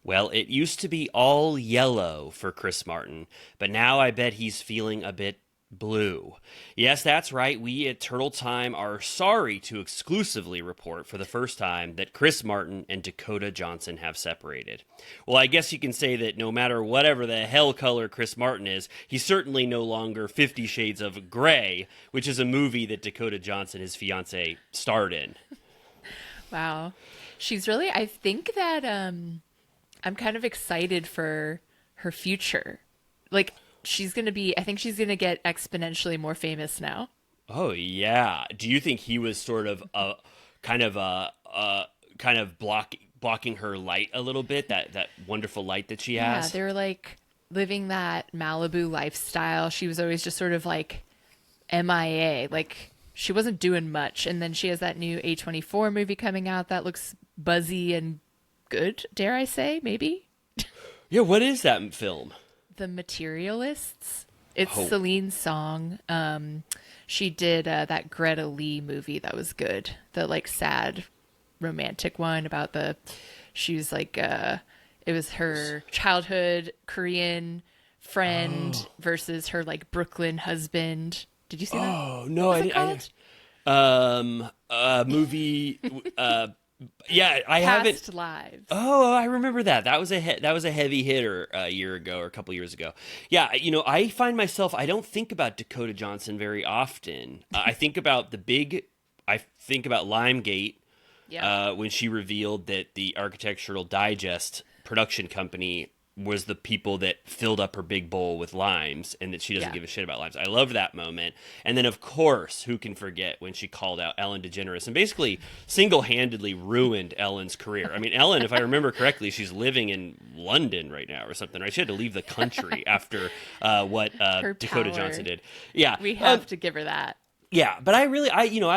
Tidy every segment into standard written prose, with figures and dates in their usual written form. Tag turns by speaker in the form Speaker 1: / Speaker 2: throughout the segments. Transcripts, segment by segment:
Speaker 1: Well, it used to be all yellow for Chris Martin, but now I bet he's feeling a bit blue. Yes, that's right. We at Turtle Time are sorry to exclusively report for the first time that Chris Martin and Dakota Johnson have separated. Well, I guess you can say that no matter whatever the hell color Chris Martin is, he's certainly no longer 50 Shades of Grey, which is a movie that Dakota Johnson, his fiance, starred in.
Speaker 2: Wow. She's really, I think that I'm kind of excited for her future. Like, I think she's going to get exponentially more famous now.
Speaker 1: Oh yeah. Do you think he was sort of kind of blocking her light a little bit, that wonderful light that she
Speaker 2: Yeah,
Speaker 1: has?
Speaker 2: they were like living that Malibu lifestyle. She was always just sort of like MIA. Like, she wasn't doing much. And then she has that new A24 movie coming out that looks buzzy and good, dare I say, maybe?
Speaker 1: Yeah, what is that film?
Speaker 2: The Materialists. It's
Speaker 1: Oh.
Speaker 2: Celine's song. She did that Greta Lee movie that was good. The like sad romantic one about she was like, it was her childhood Korean friend versus her like Brooklyn husband. Did you see that?
Speaker 1: Oh no,
Speaker 2: What's it called?
Speaker 1: movie. Yeah, I haven't.
Speaker 2: Past Lives.
Speaker 1: Oh, I remember that. That was a heavy hitter a year ago or a couple years ago. Yeah, I find myself I don't think about Dakota Johnson very often. I think about Limegate
Speaker 2: Yeah.
Speaker 1: when she revealed that the Architectural Digest production company was the people that filled up her big bowl with limes and that she doesn't
Speaker 2: Yeah.
Speaker 1: give a shit about limes. I love that moment. And then, of course, who can forget when she called out Ellen DeGeneres and basically single-handedly ruined Ellen's career. I mean, Ellen, if I remember correctly, she's living in London right now or something, right? She had to leave the country after what
Speaker 2: Her
Speaker 1: Dakota
Speaker 2: power.
Speaker 1: Johnson did. Yeah.
Speaker 2: We have to give her that.
Speaker 1: Yeah, but I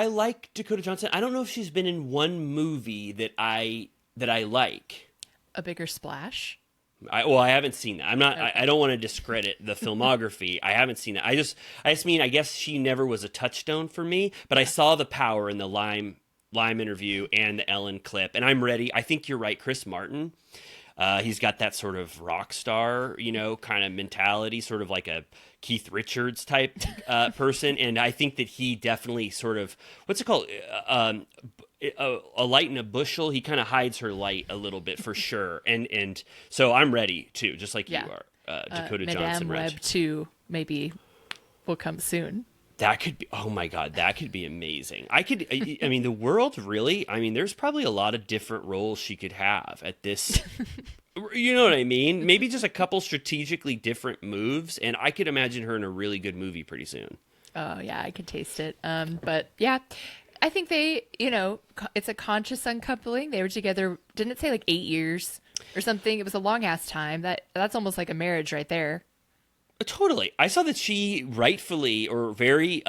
Speaker 1: like Dakota Johnson. I don't know if she's been in one movie that I like.
Speaker 2: A Bigger Splash.
Speaker 1: I haven't seen that. I'm not.
Speaker 2: Okay.
Speaker 1: I don't want to discredit the filmography. I haven't seen that. I just mean. I guess she never was a touchstone for me. But I saw the power in the Lime interview and the Ellen clip, and I'm ready. I think you're right, Chris Martin. He's got that sort of rock star, kind of mentality, sort of like a Keith Richards type person, and I think that he definitely sort of what's it called. A light in a bushel. He kind of hides her light a little bit for sure, and so I'm ready too, just like
Speaker 2: Yeah.
Speaker 1: you are, Dakota
Speaker 2: Madame
Speaker 1: Johnson. Rich.
Speaker 2: Web 2 maybe will come soon.
Speaker 1: That could be. Oh my God, that could be amazing. I mean, the world really. I mean, there's probably a lot of different roles she could have at this. You know what I mean? Maybe just a couple strategically different moves, and I could imagine her in a really good movie pretty soon.
Speaker 2: Oh yeah, I could taste it. But yeah, I think it's a conscious uncoupling. They were together, didn't it say like 8 years or something? It was a long ass time. That's almost like a marriage right there.
Speaker 1: Totally. I saw that she rightfully or very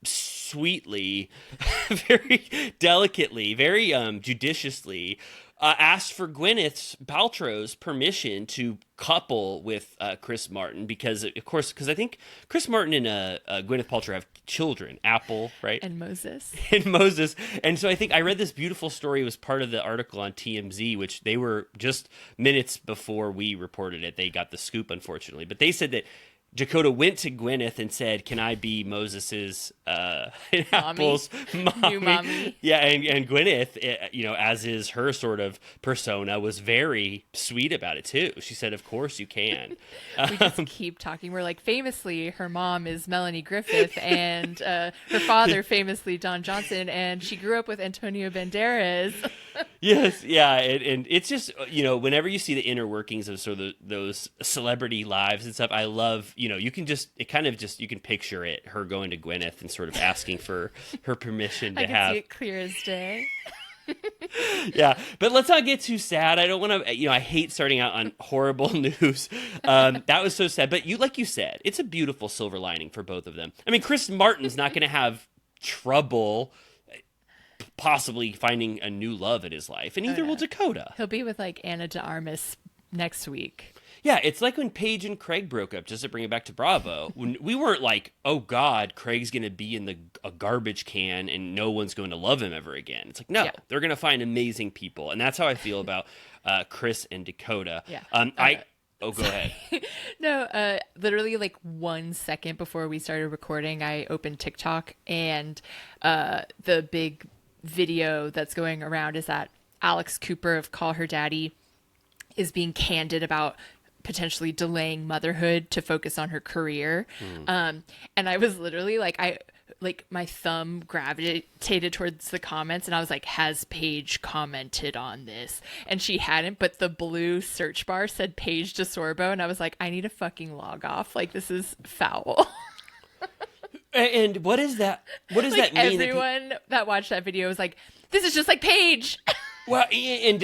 Speaker 1: sweetly, very delicately, very judiciously asked for Gwyneth Paltrow's permission to couple with Chris Martin because I think Chris Martin and Gwyneth Paltrow have children, Apple, right?
Speaker 2: And Moses.
Speaker 1: And Moses. And so I think I read this beautiful story. It was part of the article on TMZ, which they were just minutes before we reported it. They got the scoop, unfortunately. But they said that Dakota went to Gwyneth and said, "Can I be Moses's Apple's mommy?"
Speaker 2: New mommy.
Speaker 1: Yeah, and Gwyneth, as is her sort of persona, was very sweet about it too. She said, "Of course you can."
Speaker 2: We just keep talking. We're like, famously, her mom is Melanie Griffith, and her father, famously Don Johnson, and she grew up with Antonio Banderas.
Speaker 1: Yes, yeah, and it's just whenever you see the inner workings of sort of those celebrity lives and stuff, I love you can you can picture it, her going to Gwyneth and sort of asking for her permission to
Speaker 2: I can
Speaker 1: have.
Speaker 2: see it clear as day.
Speaker 1: Yeah, but let's not get too sad. I don't want to. I hate starting out on horrible news. That was so sad. But like you said, it's a beautiful silver lining for both of them. I mean, Chris Martin's not going to have trouble possibly finding a new love in his life, and neither will
Speaker 2: no.
Speaker 1: Dakota.
Speaker 2: He'll be with like Anna de Armas next week.
Speaker 1: Yeah, it's like when Paige and Craig broke up, just to bring it back to Bravo. When we weren't like, oh God, Craig's going to be in a garbage can and no one's going to love him ever again. It's like, no, they're going to find amazing people. And that's how I feel about Chris and Dakota.
Speaker 2: Yeah.
Speaker 1: Go ahead.
Speaker 2: No, literally like 1 second before we started recording, I opened TikTok, and the big video that's going around is that Alex Cooper of Call Her Daddy is being candid about potentially delaying motherhood to focus on her career. And I was literally like my thumb gravitated towards the comments, and I was like, has Paige commented on this? And she hadn't, but the blue search bar said Paige DeSorbo, and I was like, I need to fucking log off. Like, this is foul.
Speaker 1: And what is that? What does that mean?
Speaker 2: Everyone that watched that video was like, this is just like Paige.
Speaker 1: Well, and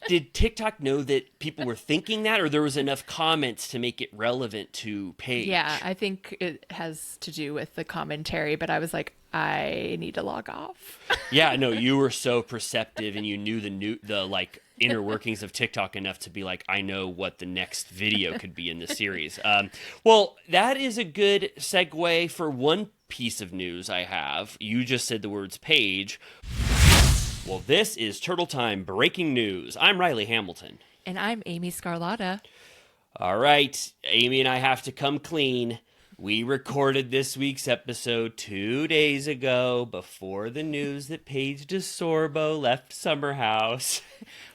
Speaker 1: did TikTok know that people were thinking that, or there was enough comments to make it relevant to Paige?
Speaker 2: Yeah, I think it has to do with the commentary, but I was like, I need to log off.
Speaker 1: Yeah, no, you were so perceptive, and you knew the like inner workings of TikTok enough to be like, I know what the next video could be in the series. Well, that is a good segue for one piece of news I have. You just said the words Paige. Well, this is Turtle Time breaking news. I'm Riley Hamilton.
Speaker 2: And I'm Amy Scarlotta.
Speaker 1: All right, Amy and I have to come clean. We recorded this week's episode 2 days ago before the news that Paige DeSorbo left Summer House.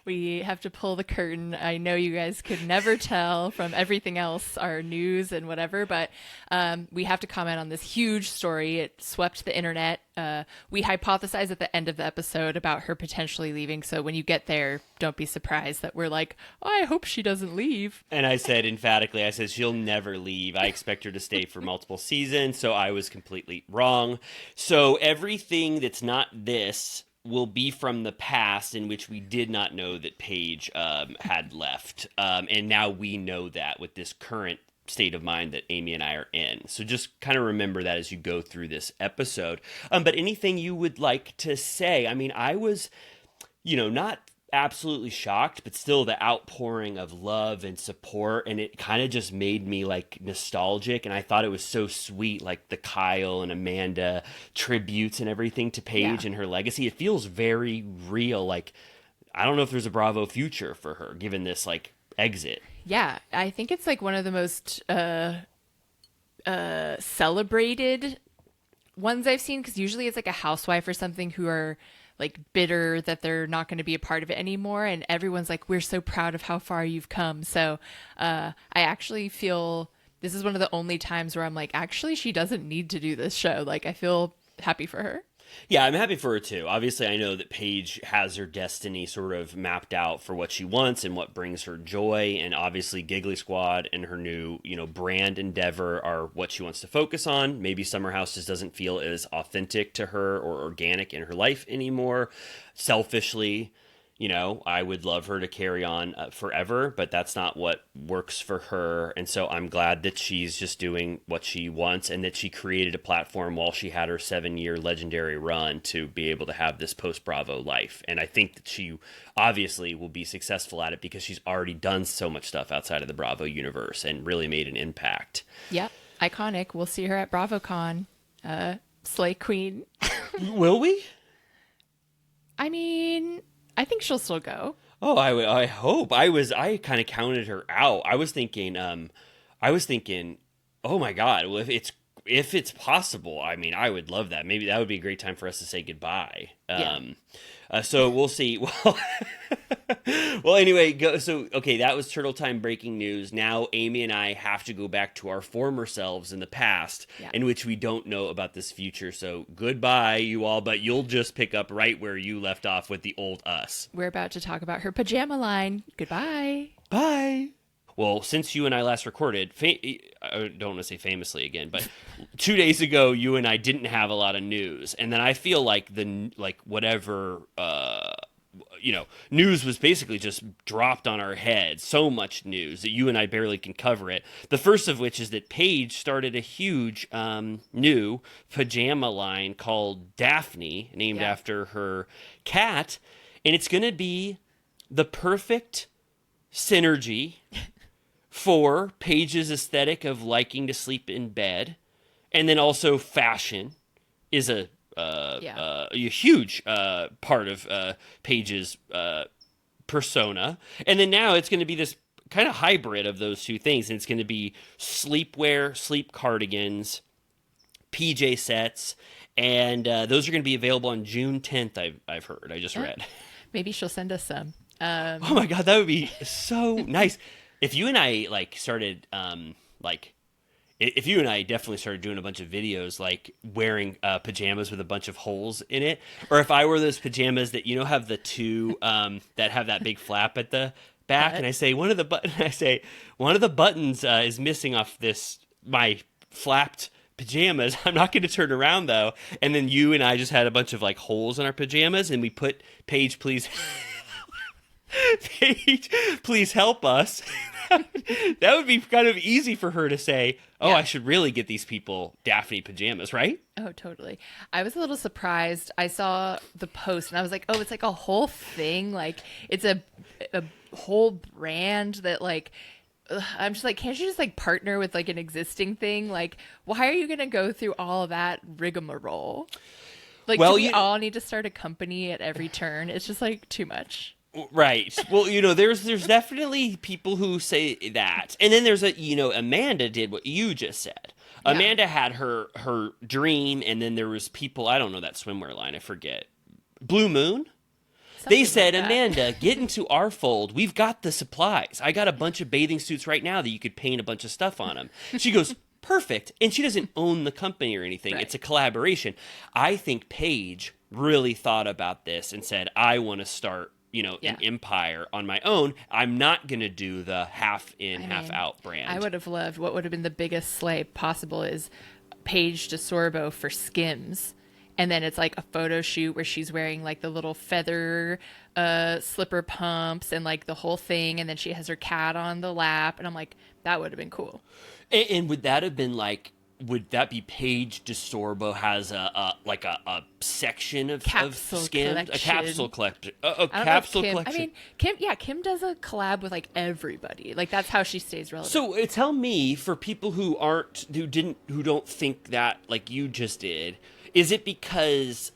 Speaker 2: We have to pull the curtain. I know you guys could never tell from everything else, our news and whatever, but we have to comment on this huge story. It swept the internet. We hypothesized at the end of the episode about her potentially leaving, so when you get there, don't be surprised that we're like, oh, I hope she doesn't leave.
Speaker 1: And I said emphatically, she'll never leave. I expect her to stay for multiple seasons, so I was completely wrong. So everything that's not this will be from the past, in which we did not know that Paige had left. And now we know that with this current state of mind that Amy and I are in. So just kind of remember that as you go through this episode. But anything you would like to say? I mean, I was, not absolutely shocked, but still the outpouring of love and support, and it kind of just made me like nostalgic, and I thought it was so sweet, like the Kyle and Amanda tributes and everything to Paige and her legacy. It feels very real. Like, I don't know if there's a Bravo future for her given this like exit.
Speaker 2: Yeah, I think it's like one of the most celebrated ones I've seen, because usually it's like a housewife or something who are like bitter that they're not going to be a part of it anymore, and everyone's like, we're so proud of how far you've come. So I actually feel this is one of the only times where I'm like, actually she doesn't need to do this show. Like, I feel happy for her.
Speaker 1: Yeah, I'm happy for her too. Obviously, I know that Paige has her destiny sort of mapped out for what she wants and what brings her joy. And obviously, Giggly Squad and her new, brand endeavor are what she wants to focus on. Maybe Summer House just doesn't feel as authentic to her or organic in her life anymore. Selfishly, I would love her to carry on forever, but that's not what works for her. And so I'm glad that she's just doing what she wants, and that she created a platform while she had her 7-year legendary run to be able to have this post-Bravo life. And I think that she obviously will be successful at it because she's already done so much stuff outside of the Bravo universe and really made an impact.
Speaker 2: Yep. Iconic. We'll see her at BravoCon. Slay Queen.
Speaker 1: Will we?
Speaker 2: I mean, I think she'll still go.
Speaker 1: Oh, I hope. I kind of counted her out. I was thinking, oh my God, well, if it's possible, I mean, I would love that. Maybe that would be a great time for us to say goodbye. So we'll see. Well, anyway, that was Turtle Time breaking news. Now Amy and I have to go back to our former selves in the past, in which we don't know about this future. So goodbye, you all, but you'll just pick up right where you left off with the old us.
Speaker 2: We're about to talk about her pajama line. Goodbye.
Speaker 1: Bye. Well, since you and I last recorded, I don't want to say famously again, but 2 days ago, you and I didn't have a lot of news. And then I feel like whatever, news was basically just dropped on our heads. So much news that you and I barely can cover it. The first of which is that Paige started a huge new pajama line called Daphne, named after her cat. And it's going to be the perfect synergy. 4, Paige's aesthetic of liking to sleep in bed. And then also fashion is a huge part of Paige's persona. And then now it's going to be this kind of hybrid of those two things. And it's going to be sleepwear, sleep cardigans, PJ sets. And those are going to be available on June 10th, I've heard. I just read.
Speaker 2: Maybe she'll send us some.
Speaker 1: Oh my God, that would be so nice. If you and I started if you and I definitely started doing a bunch of videos like wearing pajamas with a bunch of holes in it, or if I were those pajamas that have the two that have that big flap at the back, and I say one of the buttons is missing off my flapped pajamas. I'm not going to turn around though, and then you and I just had a bunch of holes in our pajamas, and we put Paige, please. Paige, please help us. That would be kind of easy for her to say, oh, yeah. I should really get these people Daphne pajamas, right?
Speaker 2: Oh, totally. I was a little surprised. I saw the post and I was like, oh, it's like a whole thing. Like it's a whole brand that I'm just like, can't you just partner with an existing thing? Like, why are you going to go through all of that rigmarole? Do we all need to start a company at every turn? It's just too much.
Speaker 1: Right. Well, there's definitely people who say that. And then there's Amanda did what you just said. Yeah. Amanda had her dream, and then there was people, I don't know that swimwear line, I forget. Blue Moon? They said, Amanda, get into our fold. We've got the supplies. I got a bunch of bathing suits right now that you could paint a bunch of stuff on them. She goes, perfect. And she doesn't own the company or anything. Right. It's a collaboration. I think Paige really thought about this and said, I want to start an empire on my own. I'm not going to do the half in, half out brand.
Speaker 2: I would have loved, what would have been the biggest slay possible is Paige DeSorbo for Skims. And then it's a photo shoot where she's wearing the little feather slipper pumps and the whole thing. And then she has her cat on the lap. And I'm like, that would have been cool.
Speaker 1: And would that have been would that be Paige DeSorbo has a section of Skims?
Speaker 2: Collection.
Speaker 1: A capsule collection. A capsule collection.
Speaker 2: I mean, Kim does a collab with everybody. That's how she stays relevant.
Speaker 1: So tell me, for people who don't think that you just did, is it because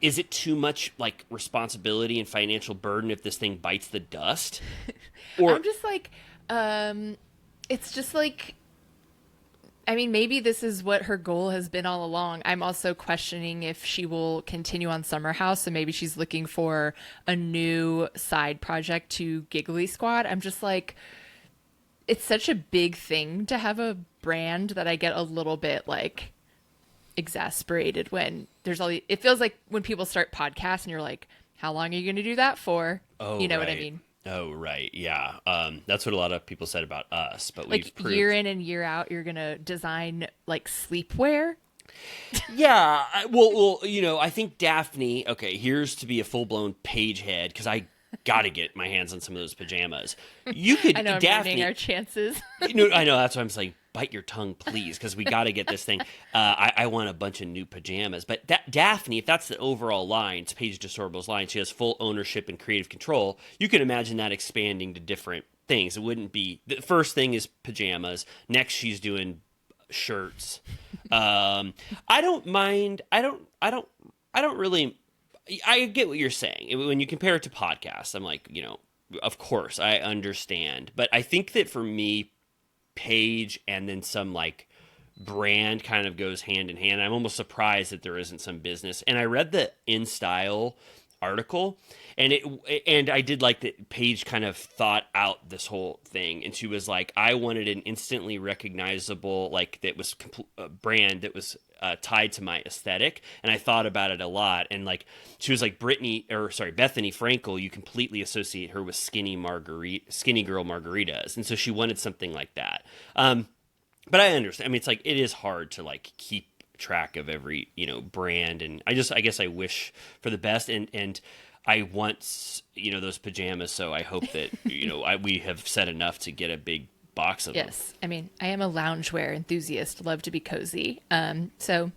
Speaker 1: is it too much responsibility and financial burden if this thing bites the dust? Or
Speaker 2: I'm just it's just I mean, maybe this is what her goal has been all along. I'm also questioning if she will continue on Summer House, so maybe she's looking for a new side project to Giggly Squad. I'm just it's such a big thing to have a brand that I get a little bit exasperated when there's it feels like when people start podcasts and you're like, how long are you going to do that for?
Speaker 1: Oh,
Speaker 2: you know
Speaker 1: right.
Speaker 2: what I mean?
Speaker 1: Oh, right. Yeah. That's what a lot of people said about us, but we've proved...
Speaker 2: year in and year out, you're going to design sleepwear.
Speaker 1: Yeah. Well, I think Daphne, okay, here's to be a full-blown Paige head, because I got to get my hands on some of those pajamas. You could,
Speaker 2: I know, I'm ruining our chances.
Speaker 1: I know, that's why I'm saying, bite your tongue, please, because we got to get this thing. I want a bunch of new pajamas. But Daphne, if that's the overall line, it's Paige DeSorbo's line, she has full ownership and creative control. You can imagine that expanding to different things. It wouldn't be, the first thing is pajamas. Next, she's doing shirts. I don't mind. I don't really. I get what you're saying. When you compare it to podcasts, I'm like, of course, I understand. But I think that for me, Paige and then some brand kind of goes hand in hand. I'm almost surprised that there isn't some business. And I read the In Style article, and I did like that Paige kind of thought out this whole thing, and she was like, I wanted an instantly recognizable that was brand that was tied to my aesthetic, and I thought about it a lot. And she was like, Bethany Frankel, you completely associate her with skinny girl margaritas, and so she wanted something like that. But I understand. I mean, it's it is hard to keep track of every brand, and I guess I wish for the best, and I want those pajamas, so I hope that we have said enough to get a big box of them.
Speaker 2: Yes, I mean, I am a loungewear enthusiast, love to be cozy, so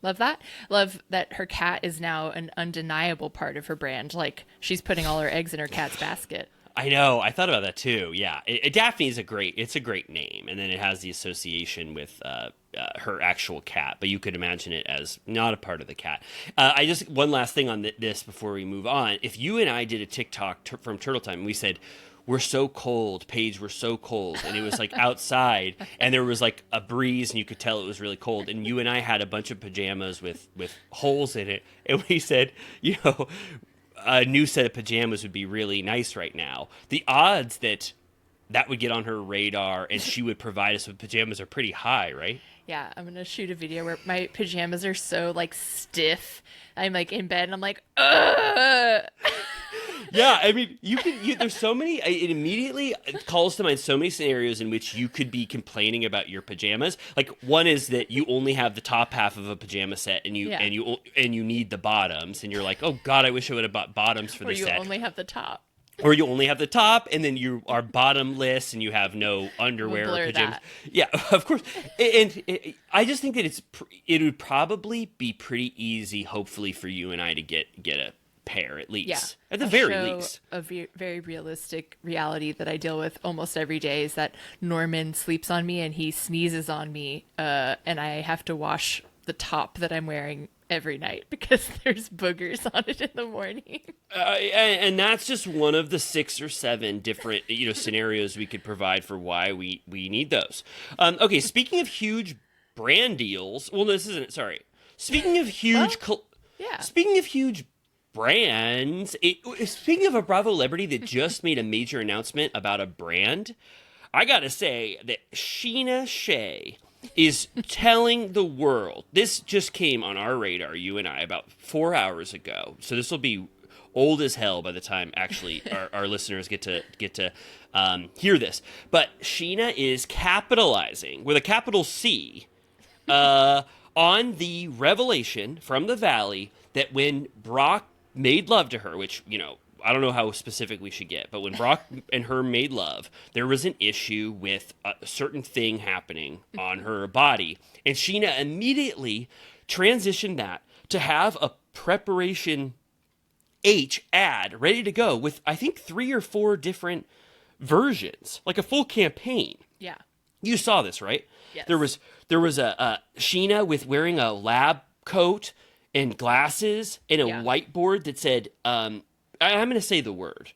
Speaker 2: love that her cat is now an undeniable part of her brand. She's putting all her eggs in her cat's basket.
Speaker 1: I know. I thought about that too. Yeah, Daphne is it's a great name, and then it has the association with her actual cat. But you could imagine it as not a part of the cat. I just one last thing on this before we move on. If you and I did a TikTok from Turtle Time, and we said we're so cold, Paige, we're so cold, and it was like outside, and there was like a breeze, and you could tell it was really cold, and you and I had a bunch of pajamas with holes in it, and we said, a new set of pajamas would be really nice right now. The odds that would get on her radar and she would provide us with pajamas are pretty high, right?
Speaker 2: Yeah, I'm gonna shoot a video where my pajamas are so like stiff. I'm like in bed and I'm like, ugh.
Speaker 1: Yeah, I mean, there's so many. It immediately calls to mind so many scenarios in which you could be complaining about your pajamas. Like one is that you only have the top half of a pajama set, and you need the bottoms, and you're like, oh God, I wish I would have bought bottoms for this set.
Speaker 2: Or you only have the top.
Speaker 1: Or you only have the top, and then you are bottomless, and you have no underwear
Speaker 2: We'll blur
Speaker 1: or pajamas.
Speaker 2: that.
Speaker 1: Yeah, of course. And I just think that it would probably be pretty easy, hopefully, for you and I to get a pair at least.
Speaker 2: Yeah.
Speaker 1: At the very least.
Speaker 2: A very realistic reality that I deal with almost every day is that Norman sleeps on me and he sneezes on me, and I have to wash the top that I'm wearing every night because there's boogers on it in the morning.
Speaker 1: And that's just one of the 6 or 7 different scenarios we could provide for why we need those. Okay, speaking of huge brand deals, well, this isn't. Sorry. Speaking of huge, Speaking of huge brands, speaking of a Bravo celebrity that just made a major announcement about a brand, I gotta say that Scheana Shay is telling the world. This just came on our radar, you and I, about 4 hours ago. So this will be old as hell by the time actually our listeners get to hear this. But Scheana is capitalizing with a capital C on the revelation from the Valley that when Brock made love to her, which I don't know how specific we should get, but when Brock and her made love, there was an issue with a certain thing happening on her body. And Scheana immediately transitioned that to have a Preparation H ad ready to go with, I think, 3 or 4 different versions, like a full campaign.
Speaker 2: Yeah.
Speaker 1: You saw this, right?
Speaker 2: Yes.
Speaker 1: There was a Scheana with wearing a lab coat and glasses and a whiteboard that said, I'm going to say the word.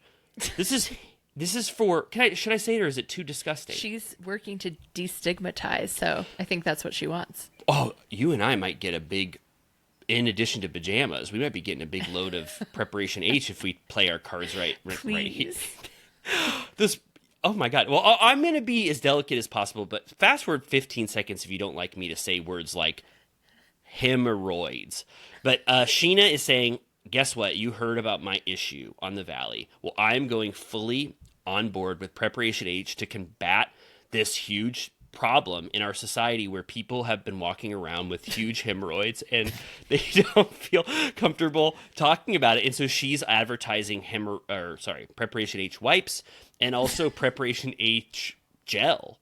Speaker 1: This is for. Should I say it, or is it too disgusting?
Speaker 2: She's working to destigmatize, so I think that's what she wants.
Speaker 1: Oh, you and I might get a big. In addition to pajamas, we might be getting a big load of Preparation H if we play our cards right here. This. Oh my God. Well, I'm going to be as delicate as possible, but fast forward 15 seconds if you don't like me to say words like hemorrhoids. But Scheana is saying, guess what? You heard about my issue on the Valley. Well, I'm going fully on board with Preparation H to combat this huge problem in our society where people have been walking around with huge hemorrhoids and they don't feel comfortable talking about it. And so she's advertising Preparation H wipes and also Preparation H gel.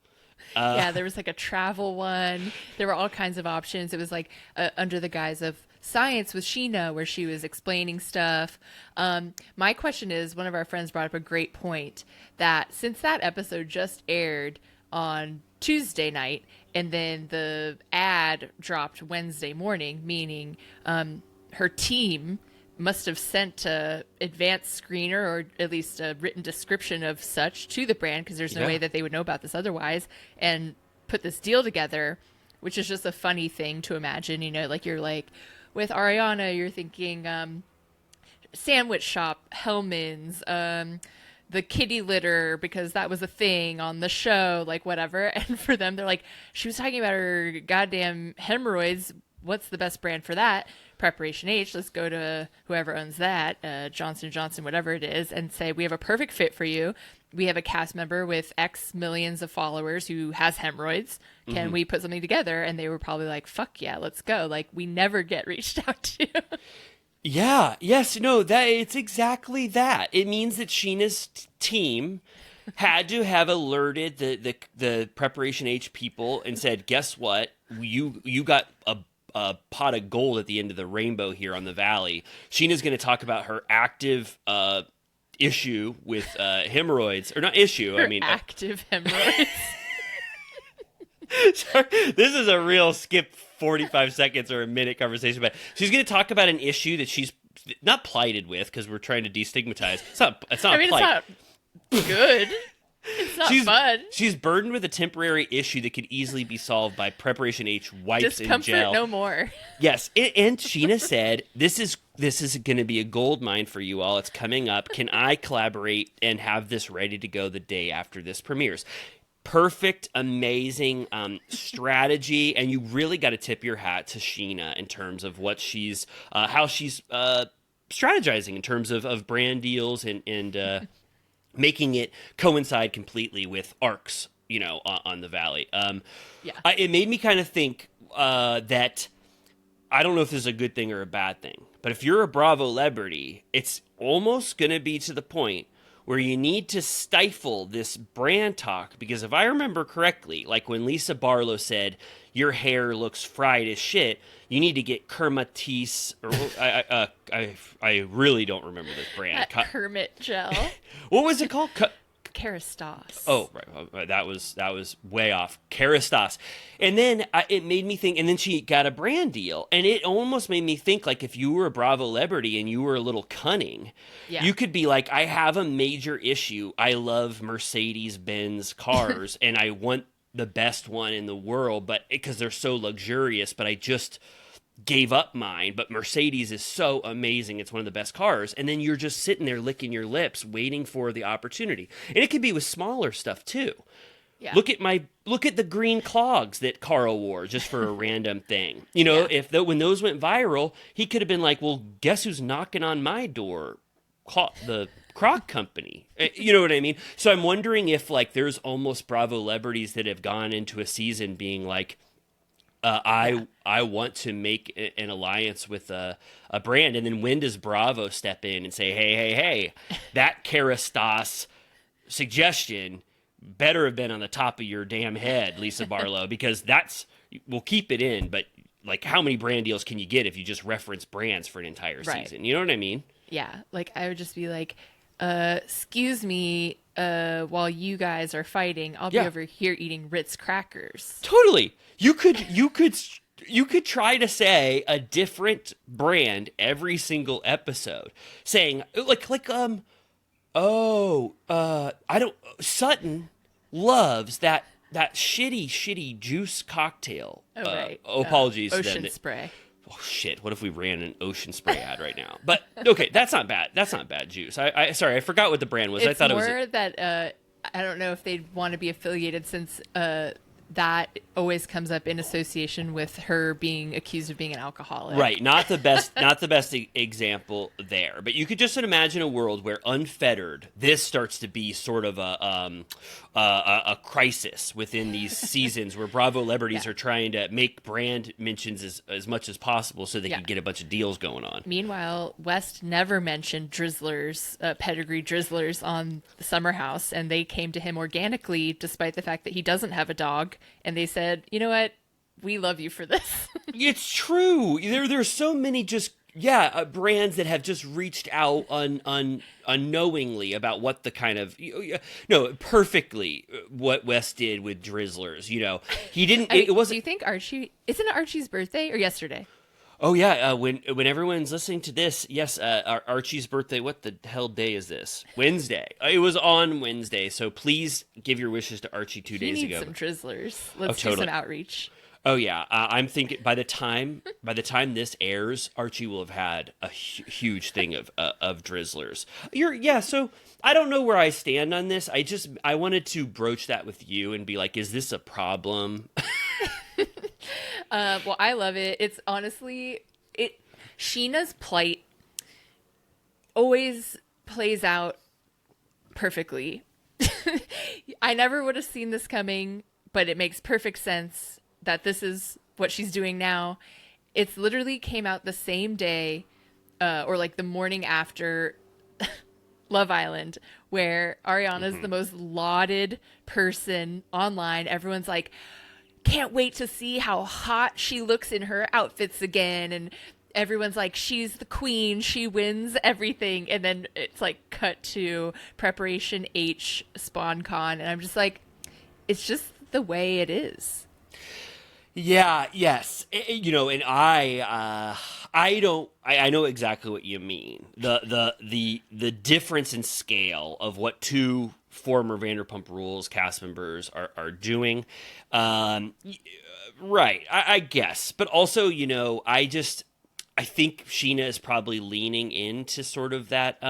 Speaker 2: Yeah, there was like a travel one. There were all kinds of options. It was like under the guise of science with Scheana, where she was explaining stuff. My question is, one of our friends brought up a great point that since that episode just aired on Tuesday night and then the ad dropped Wednesday morning, meaning her team must have sent a advanced screener or at least a written description of such to the brand, because there's no way that they would know about this otherwise, and put this deal together, which is just a funny thing to imagine. Like you're like with Ariana, you're thinking sandwich shop, Hellman's, the kitty litter, because that was a thing on the show, like whatever. And for them, they're like, she was talking about her goddamn hemorrhoids. What's the best brand for that? Preparation H. Let's go to whoever owns that, Johnson & Johnson, whatever it is, and say, we have a perfect fit for you. We have a cast member with X millions of followers who has hemorrhoids. Can we put something together? And they were probably like, fuck yeah, let's go. Like, we never get reached out to.
Speaker 1: Yeah. Yes. No. That it's exactly that. It means that Sheena's team had to have alerted the Preparation H people and said, "Guess what? You got a pot of gold at the end of the rainbow here on the Valley." Sheena's going to talk about her active issue with hemorrhoids, or not issue.
Speaker 2: Her
Speaker 1: I mean,
Speaker 2: active hemorrhoids.
Speaker 1: sorry, this is a real skip 45 seconds or a minute conversation, but she's going to talk about an issue that she's not plighted with, because we're trying to destigmatize. It's not.
Speaker 2: I mean,
Speaker 1: plight.
Speaker 2: it's not good. It's not fun.
Speaker 1: She's burdened with a temporary issue that could easily be solved by Preparation H wipes
Speaker 2: Discomfort
Speaker 1: and gel.
Speaker 2: no more.
Speaker 1: Yes, and Scheana said, this is going to be a gold mine for you all. It's coming up. Can I collaborate and have this ready to go the day after this premieres? Perfect, amazing strategy, and you really got to tip your hat to Scheana in terms of what she's, how she's strategizing in terms of brand deals and making it coincide completely with arcs, on the Valley. It made me kind of think that I don't know if this is a good thing or a bad thing, but if you're a Bravo celebrity, it's almost going to be to the point where you need to stifle this brand talk, because if I remember correctly, like when Lisa Barlow said, your hair looks fried as shit, you need to get Kermatis, or I really don't remember this brand.
Speaker 2: That Kermit gel.
Speaker 1: What was it called?
Speaker 2: Kerastase.
Speaker 1: Oh, right. That was way off. Kerastase. And then it made me think, and then she got a brand deal, and it almost made me think, like, if you were a Bravo celebrity and you were a little cunning, you could be like, I have a major issue. I love Mercedes-Benz cars, and I want the best one in the world, but because they're so luxurious, but I just gave up mine, but Mercedes is so amazing. It's one of the best cars. And then you're just sitting there licking your lips, waiting for the opportunity. And it could be with smaller stuff too. Yeah. Look at the green clogs that Carl wore just for a random thing. When those went viral, he could have been like, well, guess who's knocking on my door? The Croc Company. You know what I mean? So I'm wondering if, like, there's almost Bravo celebrities that have gone into a season being like, I want to make an alliance with a brand, and then when does Bravo step in and say, hey, that Kerastase suggestion better have been on the top of your damn head, Lisa Barlow, because we'll keep it in, but, like, how many brand deals can you get if you just reference brands for an entire season? You know what I mean?
Speaker 2: Yeah, like, I would just be like, excuse me, while you guys are fighting, I'll be over here eating Ritz crackers.
Speaker 1: Totally. You could try to say a different brand every single episode, saying Sutton loves that shitty juice cocktail.
Speaker 2: Oh, right.
Speaker 1: Apologies.
Speaker 2: Ocean Spray.
Speaker 1: Oh shit! What if we ran an Ocean Spray ad right now? But okay, that's not bad. That's not bad juice. Sorry, I forgot what the brand was.
Speaker 2: It's
Speaker 1: I thought
Speaker 2: more
Speaker 1: it was
Speaker 2: that I don't know if they'd want to be affiliated, since that always comes up in association with her being accused of being an alcoholic.
Speaker 1: Right. Not the best example there. But you could just imagine a world where unfettered, this starts to be sort of a crisis within these seasons where Bravo celebrities are trying to make brand mentions as much as possible so they can get a bunch of deals going on.
Speaker 2: Meanwhile, West never mentioned Drizzlers, pedigree Drizzlers on the Summer House, and they came to him organically despite the fact that he doesn't have a dog. And they said, you know what? We love you for this.
Speaker 1: It's true. There's so many brands that have just reached out unknowingly about what the kind of perfectly what Wes did with Drizzlers. He didn't. It wasn't.
Speaker 2: Do you think Archie? Isn't it Archie's birthday or yesterday?
Speaker 1: Oh yeah. When everyone's listening to this, yes, Archie's birthday. What the hell day is this? Wednesday. It was on Wednesday. So please give your wishes to Archie 2 days ago.
Speaker 2: He needs some Drizzlers. Let's do some outreach.
Speaker 1: Oh yeah, I'm thinking by the time this airs, Archie will have had a huge thing of Drizzlers. So I don't know where I stand on this. I wanted to broach that with you and be like, is this a problem?
Speaker 2: Well, I love it. It's honestly Scheana's plight always plays out perfectly. I never would have seen this coming, but it makes perfect sense that this is what she's doing now. It's literally came out the same day, or like the morning after Love Island, where Ariana's the most lauded person online. Everyone's like, can't wait to see how hot she looks in her outfits again. And everyone's like, she's the queen, she wins everything, and then it's like cut to Preparation H Spawn Con, and I'm just like, it's just the way it is.
Speaker 1: Yeah, yes. And I know exactly what you mean. The difference in scale of what two former Vanderpump Rules cast members are doing. Right, I guess. But also, I think Scheana is probably leaning into sort of that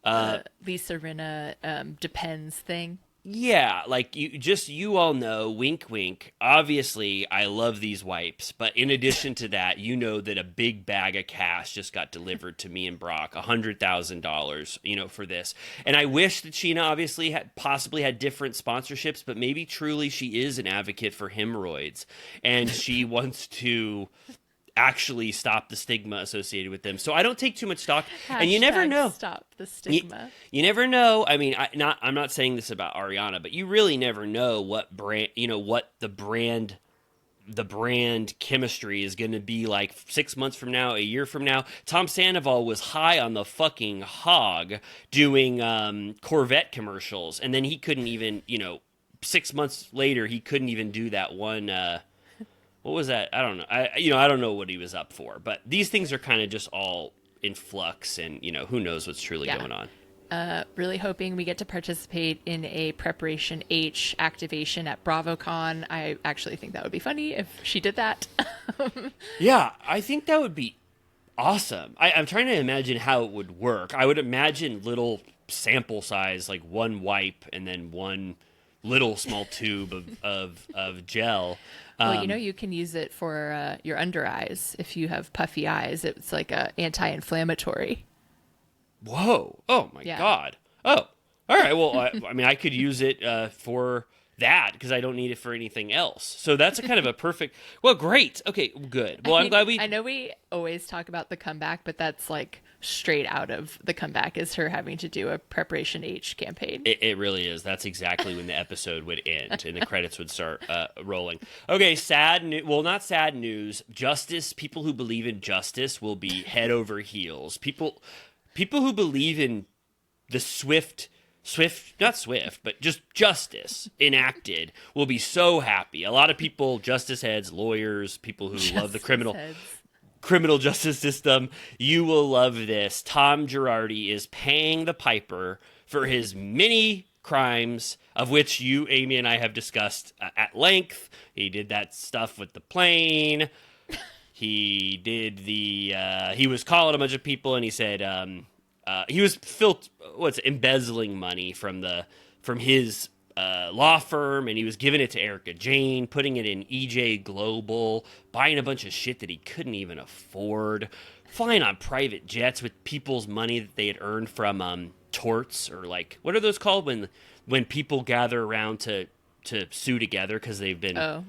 Speaker 2: Lisa Rinna depends thing.
Speaker 1: yeah, like you all know, wink wink. Obviously, I love these wipes, but in addition to that, you know that a big bag of cash just got delivered to me and Brock, $100,000, for this. And I wish that Scheana obviously had possibly had different sponsorships, but maybe truly she is an advocate for hemorrhoids and she wants to actually stop the stigma associated with them. So I don't take too much stock, and you never know.
Speaker 2: Stop the stigma.
Speaker 1: You never know. I mean, I'm not saying this about Ariana, but you really never know what brand, what the brand chemistry is going to be like 6 months from now, a year from now. Tom Sandoval was high on the fucking hog doing Corvette commercials, and then he couldn't even, 6 months later, he couldn't even do that one. What was that? I don't know. I don't know what he was up for, but these things are kind of just all in flux, and who knows what's truly going on.
Speaker 2: Really hoping we get to participate in a Preparation H activation at BravoCon. I actually think that would be funny if she did that.
Speaker 1: Yeah, I think that would be awesome. I'm trying to imagine how it would work. I would imagine little sample size, like one wipe and then one little small tube of gel.
Speaker 2: Well, you can use it for your under eyes if you have puffy eyes. It's like a anti-inflammatory.
Speaker 1: Whoa! Oh my God! Oh, all right. Well, I mean, I could use it for that because I don't need it for anything else. So that's a kind of a perfect. Well, great. Okay, good. Well, I'm glad we.
Speaker 2: I know we always talk about the comeback, but that's like straight out of the comeback is her having to do a Preparation H campaign.
Speaker 1: It really is. That's exactly when the episode would end and the credits would start rolling. Okay, not sad news. Justice. People who believe in justice will be head over heels. People who believe in the but just justice enacted will be so happy. A lot of people, justice heads, lawyers, people who love the criminal justice system, you will love this. Tom Girardi is paying the piper for his many crimes, of which you, Amy, and I have discussed at length. He did that stuff with the plane. He did he was calling a bunch of people, and he said he was embezzling money from his law firm, and he was giving it to Erica Jane, putting it in EJ Global, buying a bunch of shit that he couldn't even afford, flying on private jets with people's money that they had earned from torts, or like, what are those called when people gather around to sue together because they've been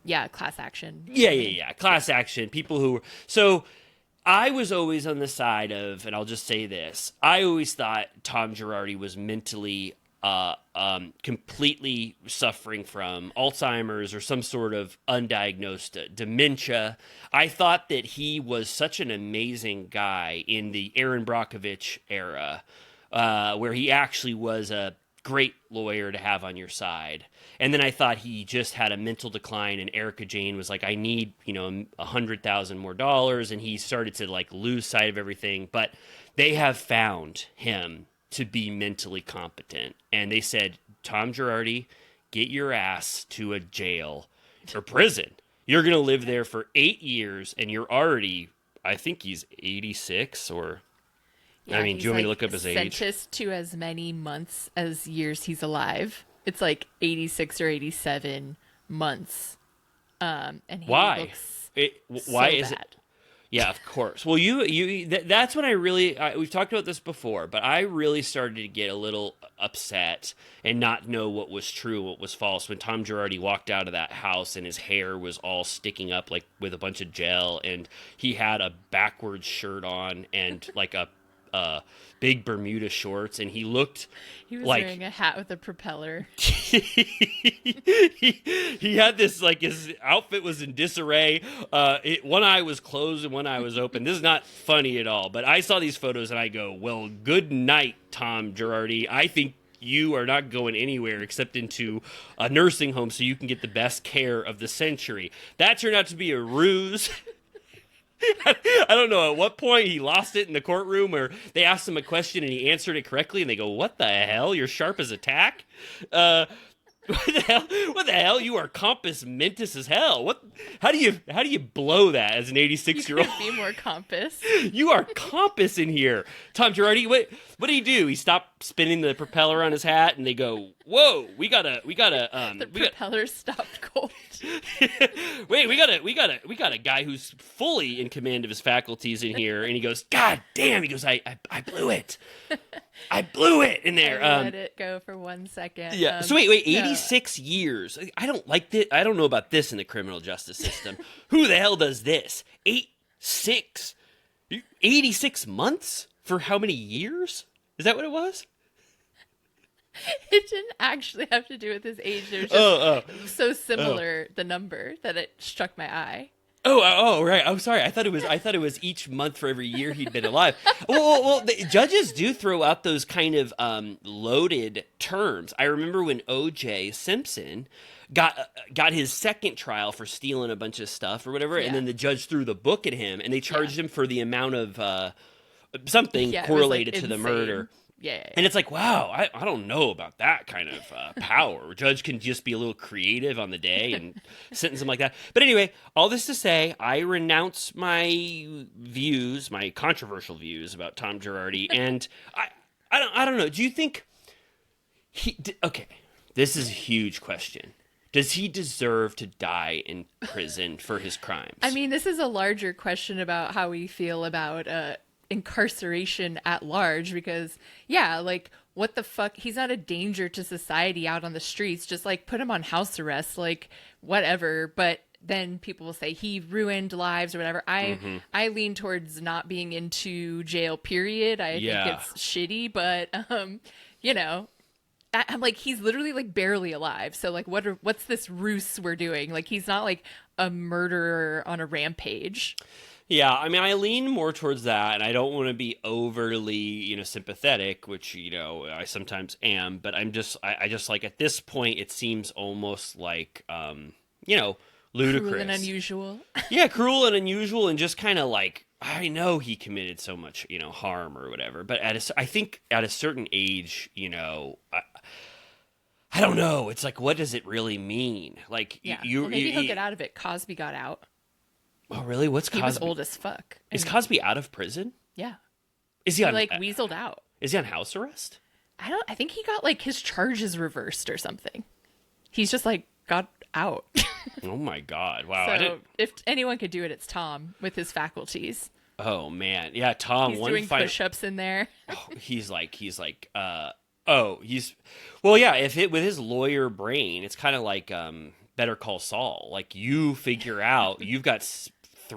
Speaker 2: yeah, class action.
Speaker 1: Yeah, class action. People who so. I was always on the side of, and I'll just say this, I always thought Tom Girardi was mentally completely suffering from Alzheimer's or some sort of undiagnosed dementia. I thought that he was such an amazing guy in the Aaron Brockovich era, where he actually was a great lawyer to have on your side. And then I thought he just had a mental decline, and Erica Jane was like, I need, $100,000 more dollars. And he started to like lose sight of everything, but they have found him to be mentally competent. And they said, Tom Girardi, get your ass to a jail or prison. You're going to live there for 8 years, and you're already, I think he's 86 or...
Speaker 2: Yeah,
Speaker 1: I mean, do you want me to look up his age?
Speaker 2: Sentenced to as many months as years he's alive. It's like 86 or 87 months. And he looks
Speaker 1: why
Speaker 2: so
Speaker 1: is
Speaker 2: bad.
Speaker 1: it? Yeah, of course. Well, that's when I really, we've talked about this before, but I really started to get a little upset and not know what was true, what was false. When Tom Girardi walked out of that house and his hair was all sticking up like with a bunch of gel, and he had a backwards shirt on and like a big Bermuda shorts, and he looked
Speaker 2: He was
Speaker 1: like
Speaker 2: wearing a hat with a propeller.
Speaker 1: he had this, like, his outfit was in disarray. One eye was closed and one eye was open. This is not funny at all, but I saw these photos and I go, well, good night, Tom Girardi. I think you are not going anywhere except into a nursing home so you can get the best care of the century. That turned out to be a ruse. I don't know at what point he lost it in the courtroom, or they asked him a question and he answered it correctly and they go, what the hell? You're sharp as a tack? What the hell? You are compass mentis as hell. How do you blow that as an 86-year-old?
Speaker 2: You could be more compass.
Speaker 1: You are compass in here. Tom Girardi, what did he do? He stopped spinning the propeller on his hat and they go, whoa, we gotta
Speaker 2: The propeller stopped cold.
Speaker 1: Wait, we got a guy who's fully in command of his faculties in here, and he goes, God damn, he goes, I blew it. I blew it in there.
Speaker 2: I let it go for 1 second.
Speaker 1: Yeah. So wait, 86 years. I don't like this. I don't know about this in the criminal justice system. Who the hell does this? 86 months for how many years? Is that what it was?
Speaker 2: It didn't actually have to do with his age. It was just so similar, the number, that it struck my eye.
Speaker 1: Oh, right. I'm sorry. I thought it was each month for every year he'd been alive. Well, the judges do throw out those kind of loaded terms. I remember when O.J. Simpson got his second trial for stealing a bunch of stuff or whatever, and then the judge threw the book at him, and they charged him for the amount of something correlated to the murder.
Speaker 2: Yeah.
Speaker 1: And it's like, wow, I don't know about that kind of power. A judge can just be a little creative on the day and sentence him like that. But anyway, all this to say, I renounce my views, my controversial views about Tom Girardi. And I don't know. Do you think okay, this is a huge question. Does he deserve to die in prison for his crimes?
Speaker 2: I mean, this is a larger question about how we feel about incarceration at large, because like, what the fuck, he's not a danger to society out on the streets, just like put him on house arrest, like whatever. But then people will say he ruined lives or whatever. I lean towards not being into jail, period. I think it's shitty, but I'm like, he's literally like barely alive, so like what's this ruse we're doing? Like, he's not like a murderer on a rampage.
Speaker 1: Yeah, I mean, I lean more towards that, and I don't want to be overly, sympathetic, which, I sometimes am, but I just like, at this point, it seems almost like, ludicrous.
Speaker 2: Cruel and unusual.
Speaker 1: Yeah, cruel and unusual, and just kind of like, I know he committed so much, harm or whatever, but I think at a certain age, I don't know. It's like, what does it really mean? Like,
Speaker 2: maybe he'll get out of it. Cosby got out.
Speaker 1: Oh, really? What's Cosby?
Speaker 2: He was old as fuck.
Speaker 1: Is Cosby out of prison?
Speaker 2: Yeah.
Speaker 1: Is he on,
Speaker 2: weaseled out?
Speaker 1: Is he on house arrest?
Speaker 2: I think he got like his charges reversed or something. He's just like got out.
Speaker 1: Oh my God! Wow.
Speaker 2: So if anyone could do it, it's Tom with his faculties.
Speaker 1: Oh man, yeah, Tom.
Speaker 2: He's doing push-ups in there.
Speaker 1: He's like, with his lawyer brain, it's kind of like Better Call Saul. Like, you figure out, you've got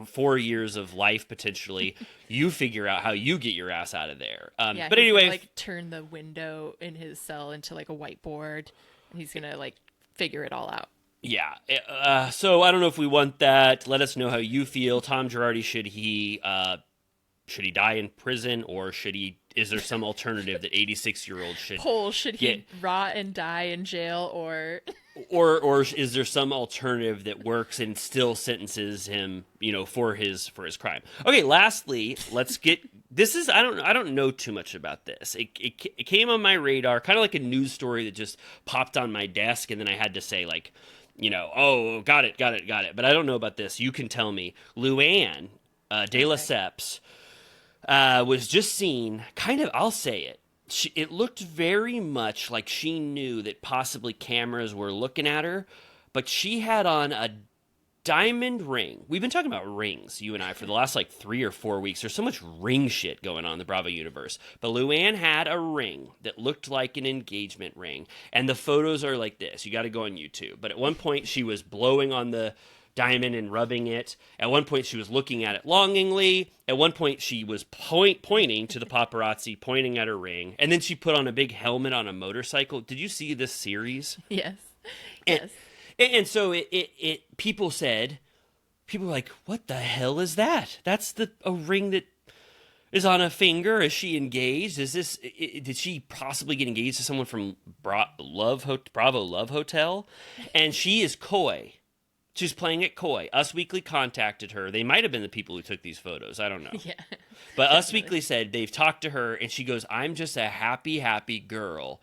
Speaker 1: 4 years of life potentially. You figure out how you get your ass out of there. But anyway,
Speaker 2: gonna, like, turn the window in his cell into like a whiteboard, and he's gonna like figure it all out.
Speaker 1: Yeah. So I don't know if we want that. Let us know how you feel. Tom Girardi, should he die in prison, or is there some alternative that 86-year-olds should
Speaker 2: he rot and die in jail, or
Speaker 1: is there some alternative that works and still sentences him, for his crime? Okay, lastly, let's get this is I don't know too much about this. It came on my radar, kind of like a news story that just popped on my desk, and then I had to say, like, oh, got it. But I don't know about this. You can tell me. Luann de Lesseps was just seen, kind of, I'll say it. It looked very much like she knew that possibly cameras were looking at her, but she had on a diamond ring. We've been talking about rings, you and I, for the last like 3 or 4 weeks. There's so much ring shit going on in the Bravo universe. But Luann had a ring that looked like an engagement ring, and the photos are like this. You got to go on YouTube. But at one point, she was blowing on the diamond and rubbing it. At one point, she was looking at it longingly. At one point, she was pointing to the paparazzi, pointing at her ring. And then she put on a big helmet on a motorcycle. Did you see this series?
Speaker 2: Yes.
Speaker 1: And,
Speaker 2: Yes.
Speaker 1: and so people were like, what the hell is that? That's a ring that is on a finger. Is she engaged? Did she possibly get engaged to someone from Bravo Love Hotel? And she is coy. She's playing it coy. Us Weekly contacted her. They might have been the people who took these photos. I don't know.
Speaker 2: Yeah.
Speaker 1: But Us Weekly said they've talked to her, and she goes, I'm just a happy, happy girl,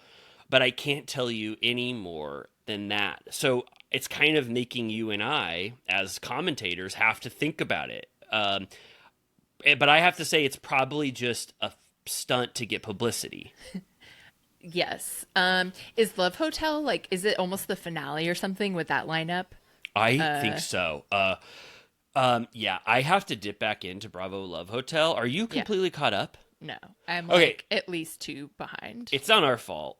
Speaker 1: but I can't tell you any more than that. So it's kind of making you and I, as commentators, have to think about it. But I have to say it's probably just a stunt to get publicity.
Speaker 2: Yes. Is Love Hotel, like, is it almost the finale or something with that lineup?
Speaker 1: I think so. Yeah, I have to dip back into Bravo Love Hotel. Are you completely caught up?
Speaker 2: No, I'm
Speaker 1: Okay.
Speaker 2: like at least 2 behind.
Speaker 1: It's not our fault.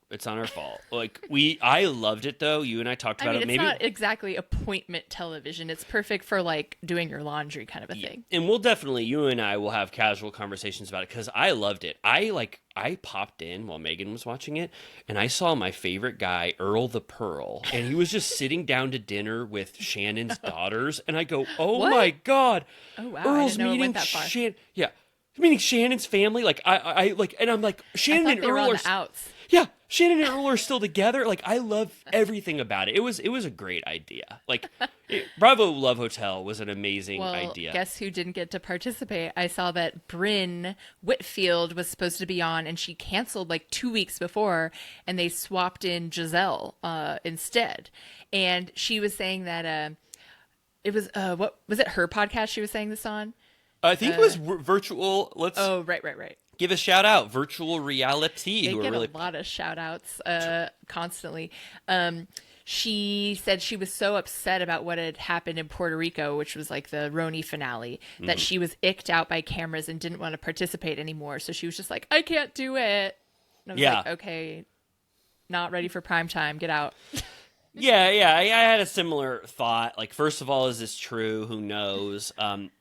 Speaker 1: Like I loved it though. You and I talked about
Speaker 2: I mean,
Speaker 1: it.
Speaker 2: it's
Speaker 1: Maybe
Speaker 2: not exactly appointment television. It's perfect for like doing your laundry kind of a thing.
Speaker 1: And we'll definitely, you and I will have casual conversations about it because I loved it. I popped in while Megan was watching it, and I saw my favorite guy, Earl the Pearl, and he was just sitting down to dinner with Shannon's daughters, and I go, oh
Speaker 2: What?
Speaker 1: my God.
Speaker 2: Oh wow,
Speaker 1: Earl's
Speaker 2: I didn't know it
Speaker 1: meeting
Speaker 2: went that far.
Speaker 1: Yeah. Meaning Shannon's family, like I like, and I'm like,
Speaker 2: I
Speaker 1: Shannon
Speaker 2: thought
Speaker 1: and
Speaker 2: they were
Speaker 1: Earl
Speaker 2: on
Speaker 1: are
Speaker 2: the outs.
Speaker 1: Yeah, Shannon and Earl are still together. Like, I love everything about it. It was a great idea. Like, Bravo Love Hotel was an amazing idea.
Speaker 2: Guess who didn't get to participate? I saw that Brynn Whitfield was supposed to be on, and she canceled like 2 weeks before, and they swapped in Giselle instead. And she was saying that it was what was it? Her podcast she was saying this on.
Speaker 1: I think it was virtual. Let's
Speaker 2: Right.
Speaker 1: give a shout out. Virtual reality.
Speaker 2: They
Speaker 1: who are
Speaker 2: get
Speaker 1: really
Speaker 2: a lot of shout outs constantly. She said she was so upset about what had happened in Puerto Rico, which was like the Roni finale, that she was icked out by cameras and didn't want to participate anymore. So she was just like, I can't do it. And I was like, okay, not ready for prime time. Get out.
Speaker 1: Yeah. I had a similar thought. Like, first of all, is this true? Who knows?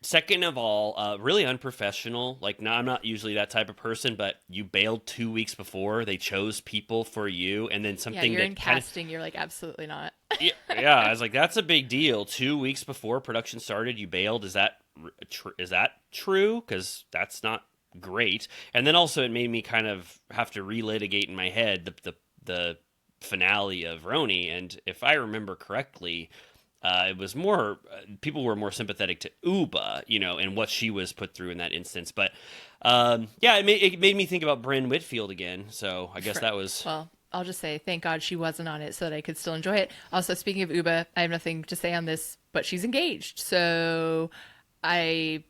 Speaker 1: Second of all, really unprofessional. Like, no, I'm not usually that type of person, but you bailed 2 weeks before. They chose people for you, and then something
Speaker 2: You're
Speaker 1: that
Speaker 2: in casting. You're like, absolutely not.
Speaker 1: yeah. I was like, that's a big deal. 2 weeks before production started, you bailed. Is that true? Because that's not great. And then also, it made me kind of have to relitigate in my head the finale of Roni, and if I remember correctly, it was more people were more sympathetic to Uba, and what she was put through in that instance. But it made me think about Brynn Whitfield again. So I guess that was
Speaker 2: well. I'll just say thank God she wasn't on it so that I could still enjoy it. Also, speaking of Uba, I have nothing to say on this, but she's engaged, so I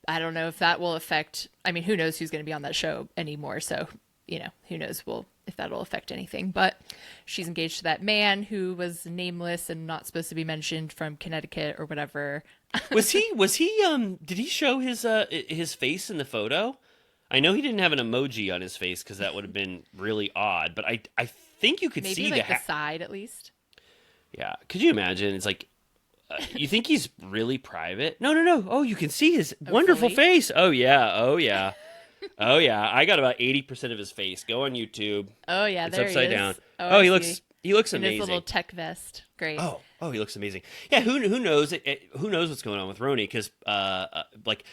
Speaker 2: don't know if that will affect. I mean, who knows who's going to be on that show anymore? So who knows? If that'll affect anything, but she's engaged to that man who was nameless and not supposed to be mentioned from Connecticut or whatever.
Speaker 1: Was he did he show his face in the photo? I know he didn't have an emoji on his face because that would have been really odd, but I think you could
Speaker 2: maybe
Speaker 1: see
Speaker 2: like the side at least.
Speaker 1: Yeah. Could you imagine? It's like, you think he's really private? No. Oh, you can see his wonderful face. Oh yeah. Oh yeah, I got about 80% of his face. Go on YouTube.
Speaker 2: Oh yeah,
Speaker 1: it's
Speaker 2: there
Speaker 1: upside
Speaker 2: he is.
Speaker 1: down.
Speaker 2: Oh,
Speaker 1: he looks
Speaker 2: in
Speaker 1: amazing.
Speaker 2: his little tech vest. Great.
Speaker 1: Oh, he looks amazing. Yeah, who knows? Who knows what's going on with Roni? Because like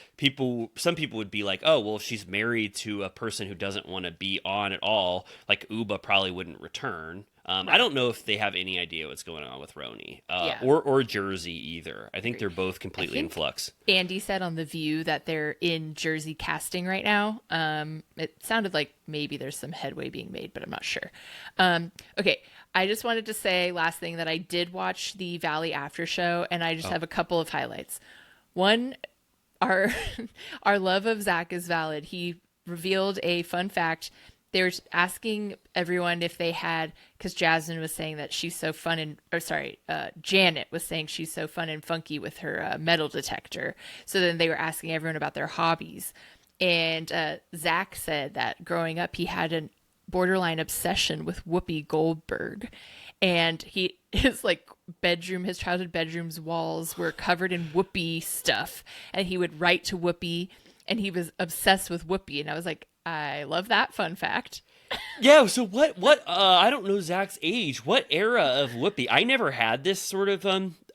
Speaker 1: some people would be like, oh well, if she's married to a person who doesn't want to be on at all, like Uba probably wouldn't return. I don't know if they have any idea what's going on with Roni or Jersey either. I think they're both completely in flux.
Speaker 2: Andy said on The View that they're in Jersey casting right now. It sounded like maybe there's some headway being made, but I'm not sure. Okay, I just wanted to say last thing that I did watch the Valley After Show, and I just have a couple of highlights. One, our love of Zach is valid. He revealed a fun fact. They were asking everyone if they had, because Jasmine was saying that she's so fun Janet was saying she's so fun and funky with her metal detector. So then they were asking everyone about their hobbies. And Zach said that growing up, he had borderline obsession with Whoopi Goldberg. And his like his childhood bedroom's walls were covered in Whoopi stuff. And he would write to Whoopi, and he was obsessed with Whoopi. And I was like, I love that fun fact.
Speaker 1: Yeah, so what I don't know Zach's age. What era of Whoopi? I never had this sort of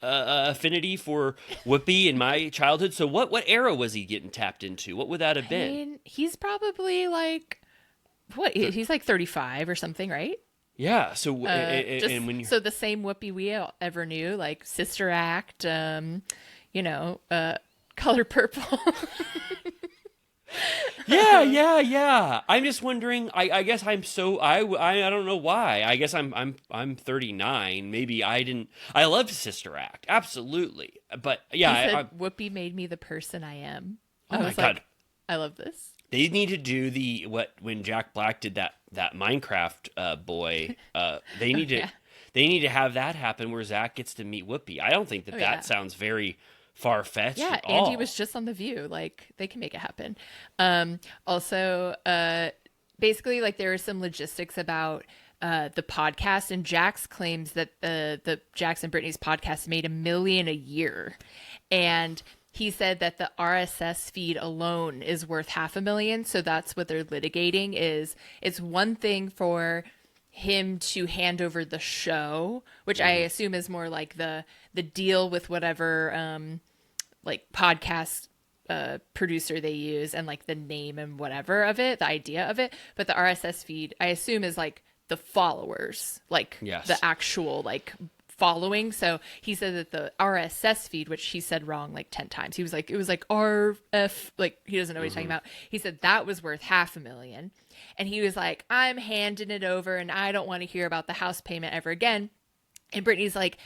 Speaker 1: affinity for Whoopi in my childhood. So what era was he getting tapped into? What would that have been?
Speaker 2: I mean, he's probably like he's like 35 or something, right?
Speaker 1: Yeah, so and when
Speaker 2: so the same Whoopi we ever knew, like Sister Act, Color Purple.
Speaker 1: Yeah. I'm just wondering. I guess I don't know why. I guess I'm 39. Maybe I didn't. I loved Sister Act, absolutely. But yeah,
Speaker 2: he said, Whoopi made me the person I am.
Speaker 1: Oh my God,
Speaker 2: like, I love this.
Speaker 1: They need to do when Jack Black did that Minecraft boy. They need to they need to have that happen where Zach gets to meet Whoopi. I don't think that sounds very far-fetched at all.
Speaker 2: Andy was just on The View. Like, they can make it happen. Also, basically, like, there are some logistics about the podcast, and Jax claims that the Jax and Brittany's podcast made $1 million a year. And he said that the RSS feed alone is worth $500,000. So that's what they're litigating. It's one thing for him to hand over the show, which I assume is more like the deal with whatever like podcast producer they use, and like the name and whatever of it, the idea of it. But the RSS feed, I assume, is like the followers, like the actual like following. So he said that the RSS feed, which he said wrong like 10 times, he was like, it was like RF, like he doesn't know what he's talking about. He said that was worth $500,000. And he was like, I'm handing it over and I don't want to hear about the house payment ever again. And Brittany's like,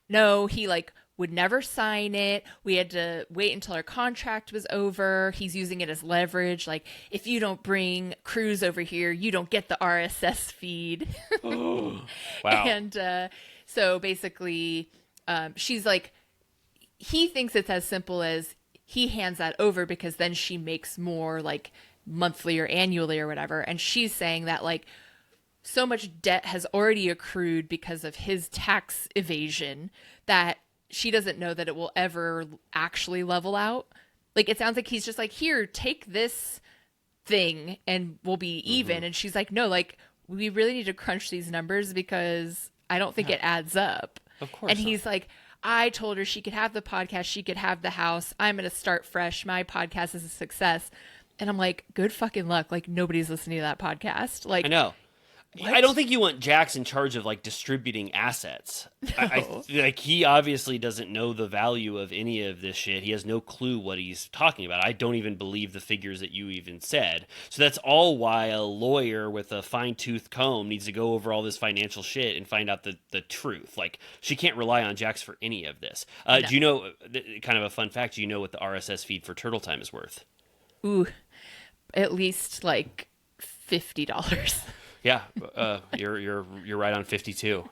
Speaker 2: no, he like would never sign it. We had to wait until our contract was over. He's using it as leverage. Like, if you don't bring Cruz over here, you don't get the RSS feed.
Speaker 1: Oh, wow.
Speaker 2: And so basically, she's like, he thinks it's as simple as he hands that over because then she makes more like monthly or annually or whatever. And she's saying that like so much debt has already accrued because of his tax evasion that she doesn't know that it will ever actually level out. Like, it sounds like he's just like, here, take this thing and we'll be even. And she's like, no, like, we really need to crunch these numbers because I don't think it adds up.
Speaker 1: Of course.
Speaker 2: And he's like, I told her she could have the podcast, she could have the house. I'm going to start fresh. My podcast is a success. And I'm like, good fucking luck. Like, nobody's listening to that podcast. Like,
Speaker 1: I know. What? I don't think you want Jax in charge of like distributing assets.
Speaker 2: No.
Speaker 1: Like, he obviously doesn't know the value of any of this shit. He has no clue what he's talking about. I don't even believe the figures that you even said. So that's all why a lawyer with a fine-tooth comb needs to go over all this financial shit and find out the truth. Like, she can't rely on Jax for any of this. No. Do you know, kind of a fun fact, do you know what the RSS feed for Turtle Time is worth?
Speaker 2: Ooh, at least like $50.
Speaker 1: Yeah, you're right on 52.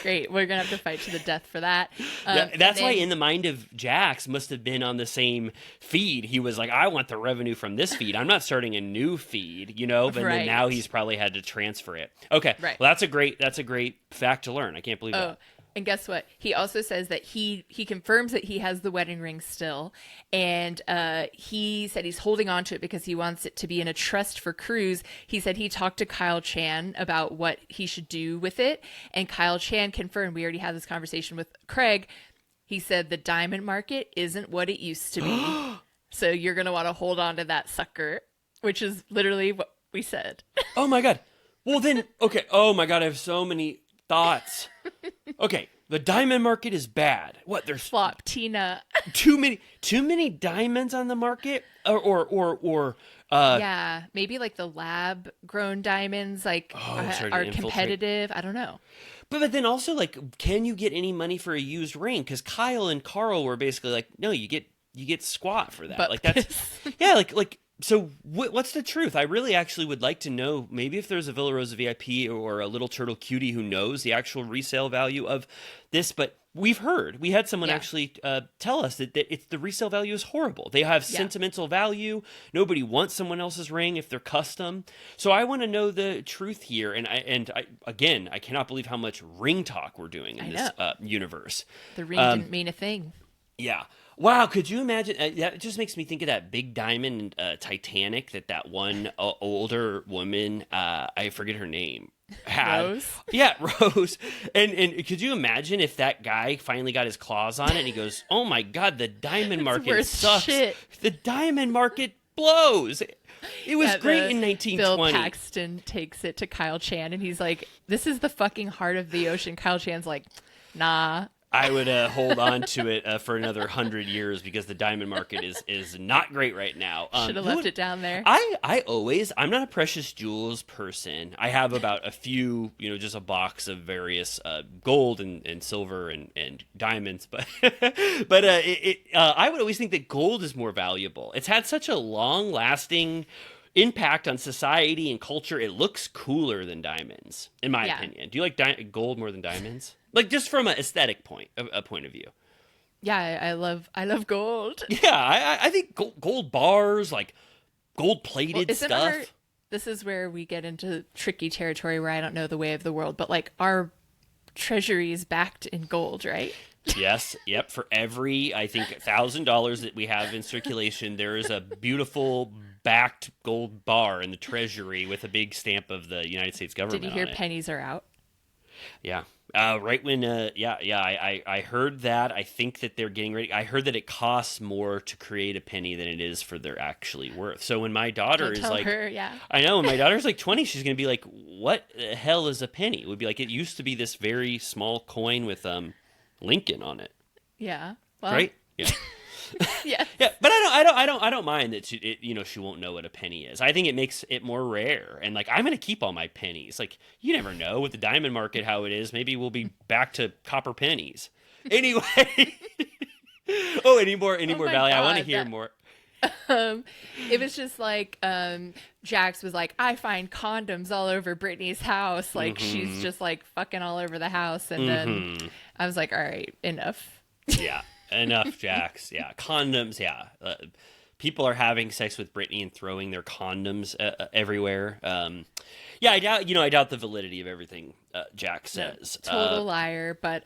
Speaker 2: Great, we're gonna have to fight to the death for that.
Speaker 1: That's why in the mind of Jax must have been on the same feed. He was like, I want the revenue from this feed. I'm not starting a new feed, you know. But then now he's probably had to transfer it. Okay, right. Well, that's a great fact to learn. I can't believe that.
Speaker 2: And guess what? He also says that he confirms that he has the wedding ring still. And he said he's holding on to it because he wants it to be in a trust for Cruz. He said he talked to Kyle Chan about what he should do with it. And Kyle Chan confirmed, we already had this conversation with Craig. He said the diamond market isn't what it used to be. So you're going to want to hold on to that sucker, which is literally what we said.
Speaker 1: Oh my God. Well then, okay. Oh my God. I have so many thoughts. Okay, the diamond market is bad. What? There's
Speaker 2: flop Tina.
Speaker 1: too many diamonds on the market, or
Speaker 2: yeah, maybe like the lab grown diamonds like are competitive. I don't know.
Speaker 1: But then also, like, can you get any money for a used ring? Because Kyle and Carl were basically like, no, you get squat for that. But like that's yeah, like. So what's the truth? I really actually would like to know, maybe if there's a Villa Rosa VIP or a Little Turtle Cutie who knows the actual resale value of this. But we've heard. We had someone
Speaker 2: Yeah.
Speaker 1: actually tell us that it's the resale value is horrible. They have sentimental value. Nobody wants someone else's ring if they're custom. So I want to know the truth here. And I again, I cannot believe how much ring talk we're doing in this universe.
Speaker 2: The ring didn't mean a thing.
Speaker 1: Yeah. Wow, could you imagine? That just makes me think of that big diamond Titanic that one older woman, I forget her name, had.
Speaker 2: Rose?
Speaker 1: Yeah, Rose. And could you imagine if that guy finally got his claws on it and he goes, oh my God, the diamond market
Speaker 2: worth
Speaker 1: sucks.
Speaker 2: shit.
Speaker 1: The diamond market blows. It was great in 1920.
Speaker 2: Bill Paxton takes it to Kyle Chan and he's like, this is the fucking heart of the ocean. Kyle Chan's like, nah.
Speaker 1: I would hold on to it for another 100 years because the diamond market is not great right now.
Speaker 2: Should have left it down there.
Speaker 1: I'm not a precious jewels person. I have about a few, just a box of various gold and silver and diamonds, but I would always think that gold is more valuable. It's had such a long lasting impact on society and culture. It looks cooler than diamonds, in my opinion. Do you like gold more than diamonds? Like just from an aesthetic point of view.
Speaker 2: Yeah, I love gold.
Speaker 1: Yeah, I think gold bars, like gold plated stuff.
Speaker 2: This is where we get into tricky territory where I don't know the way of the world, but like our treasury is backed in gold, right?
Speaker 1: Yes. Yep. For every, I think, $1,000 that we have in circulation, there is a beautiful backed gold bar in the treasury with a big stamp of the United States government.
Speaker 2: Did you hear
Speaker 1: on it.
Speaker 2: pennies are out?
Speaker 1: Yeah. Right when, I heard that. I think that they're getting ready. I heard that it costs more to create a penny than it is for their actually worth. So when my daughter is like, I know when my daughter's like 20, she's going to be like, what the hell is a penny? It would be like, it used to be this very small coin with, Lincoln on it.
Speaker 2: Yeah. Well,
Speaker 1: right? Yeah.
Speaker 2: Yeah.
Speaker 1: Yeah, but I don't mind that she won't know what a penny is. I think it makes it more rare. And like I'm going to keep all my pennies. Like you never know with the diamond market how it is. Maybe we'll be back to copper pennies. Anyway. any more Valley? I want to hear more.
Speaker 2: It was just like Jax was like, I find condoms all over Brittany's house, like she's just like fucking all over the house, and then I was like, all right, enough.
Speaker 1: Yeah, enough, Jax. Yeah, condoms. Yeah, people are having sex with Brittany and throwing their condoms everywhere. Yeah, I doubt the validity of everything Jax says.
Speaker 2: Total liar. But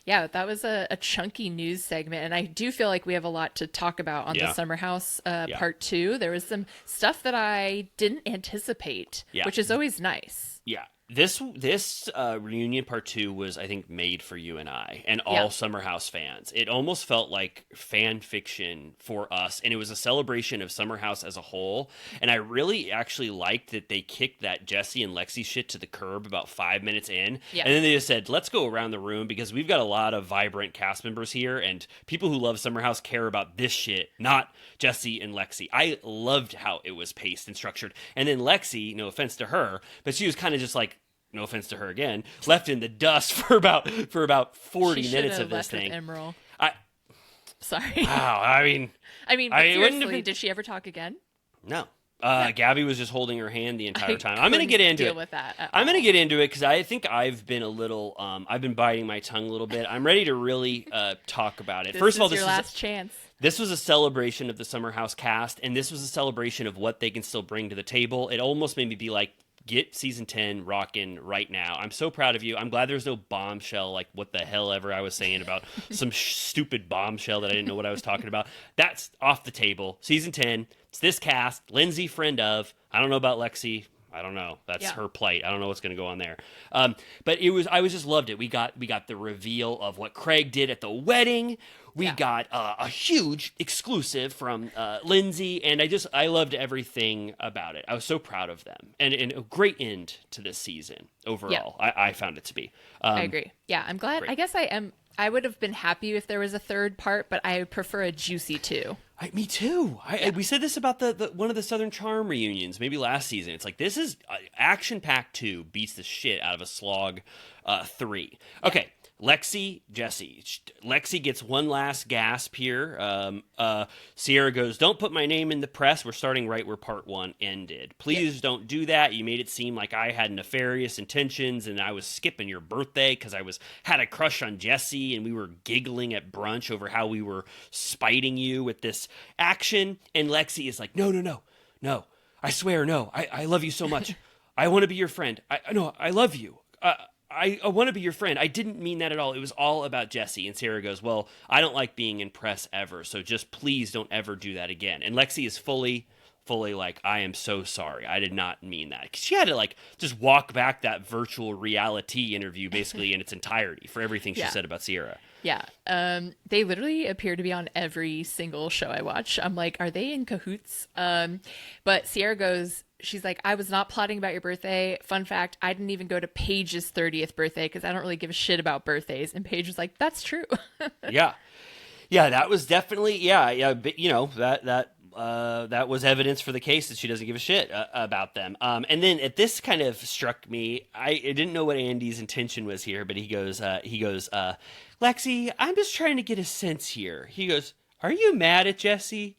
Speaker 2: yeah, that was a chunky news segment, and I do feel like we have a lot to talk about on the Summer House part 2. There was some stuff that I didn't anticipate, which is always nice.
Speaker 1: Yeah. This reunion part 2 was, I think, made for you and I and all Summer House fans. It almost felt like fan fiction for us, and it was a celebration of Summer House as a whole. And I really actually liked that they kicked that Jesse and Lexi shit to the curb about 5 minutes in, and then they just said, let's go around the room because we've got a lot of vibrant cast members here, and people who love Summer House care about this shit, not Jesse and Lexi. I loved how it was paced and structured. And then Lexi, no offense to her, but she was kind of just like, no offense to her again, left in the dust for about 40 minutes of this thing.
Speaker 2: Emerald. Sorry.
Speaker 1: Wow. I mean,
Speaker 2: seriously, did she ever talk again?
Speaker 1: No. Gabby was just holding her hand the entire time. I'm going to get into it.
Speaker 2: With that
Speaker 1: I'm going to get into it because I think I've been a little, I've been biting my tongue a little bit. I'm ready to really talk about it. First of all,
Speaker 2: this is your last chance.
Speaker 1: This was a celebration of the Summer House cast, and this was a celebration of what they can still bring to the table. It almost made me be like, get season 10 rocking right now. I'm so proud of you. I'm glad there's no bombshell like what the hell ever I was saying about some stupid bombshell that I didn't know what I was talking about. That's off the table. Season 10, it's this cast. Lindsay, friend of. I don't know about Lexi. I don't know. That's her plight. I don't know what's going to go on there. But I just loved it. We got the reveal of what Craig did at the wedding. We got a huge exclusive from Lindsay, and I loved everything about it. I was so proud of them, and a great end to this season overall. I found it to be.
Speaker 2: I agree. Yeah, I'm glad. Great. I guess I would have been happy if there was a third part, but I prefer a juicy 2.
Speaker 1: Me too. We said this about the one of the Southern Charm reunions, maybe last season. It's like, this is action packed 2 beats the shit out of a slog 3. Okay, Lexi, Jesse. Lexi gets one last gasp here. Sierra goes, "Don't put my name in the press. We're starting right where part 1 ended. Please don't do that. You made it seem like I had nefarious intentions and I was skipping your birthday because had a crush on Jesse and we were giggling at brunch over how we were spiting you with this action." And Lexi is like, no. I swear, no. I love you so much. I want to be your friend. I love you. I want to be your friend. I didn't mean that at all. It was all about Jesse. And Sarah goes, "Well, I don't like being in press ever, so just please don't ever do that again." And Lexi is fully like, "I am so sorry. I did not mean that." 'Cause she had to like just walk back that virtual reality interview basically in its entirety for everything she said about Sierra.
Speaker 2: Yeah. They literally appear to be on every single show I watch. I'm like, are they in cahoots? But Sierra goes, she's like, "I was not plotting about your birthday. Fun fact, I didn't even go to Paige's 30th birthday because I don't really give a shit about birthdays." And Paige was like, "That's true."
Speaker 1: Yeah. Yeah, that was definitely, but, you know, that was evidence for the case that she doesn't give a shit about them. And then this kind of struck me. I didn't know what Andy's intention was here, but he goes, "Lexi, I'm just trying to get a sense here." He goes, "Are you mad at Jesse?"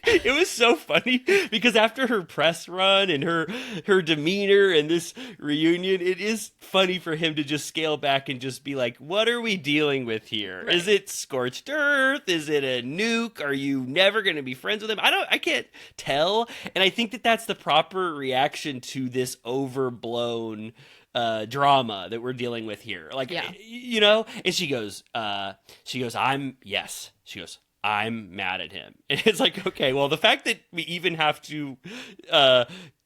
Speaker 1: It was so funny because after her press run and her demeanor and this reunion, it is funny for him to just scale back and just be like, "What are we dealing with here? Right. Is it scorched earth? Is it a nuke? Are you never going to be friends with him?" I can't tell. And I think that that's the proper reaction to this overblown drama that we're dealing with here. Like, you know, and she goes, "I'm mad at him." And it's like, okay, well, the fact that we even have to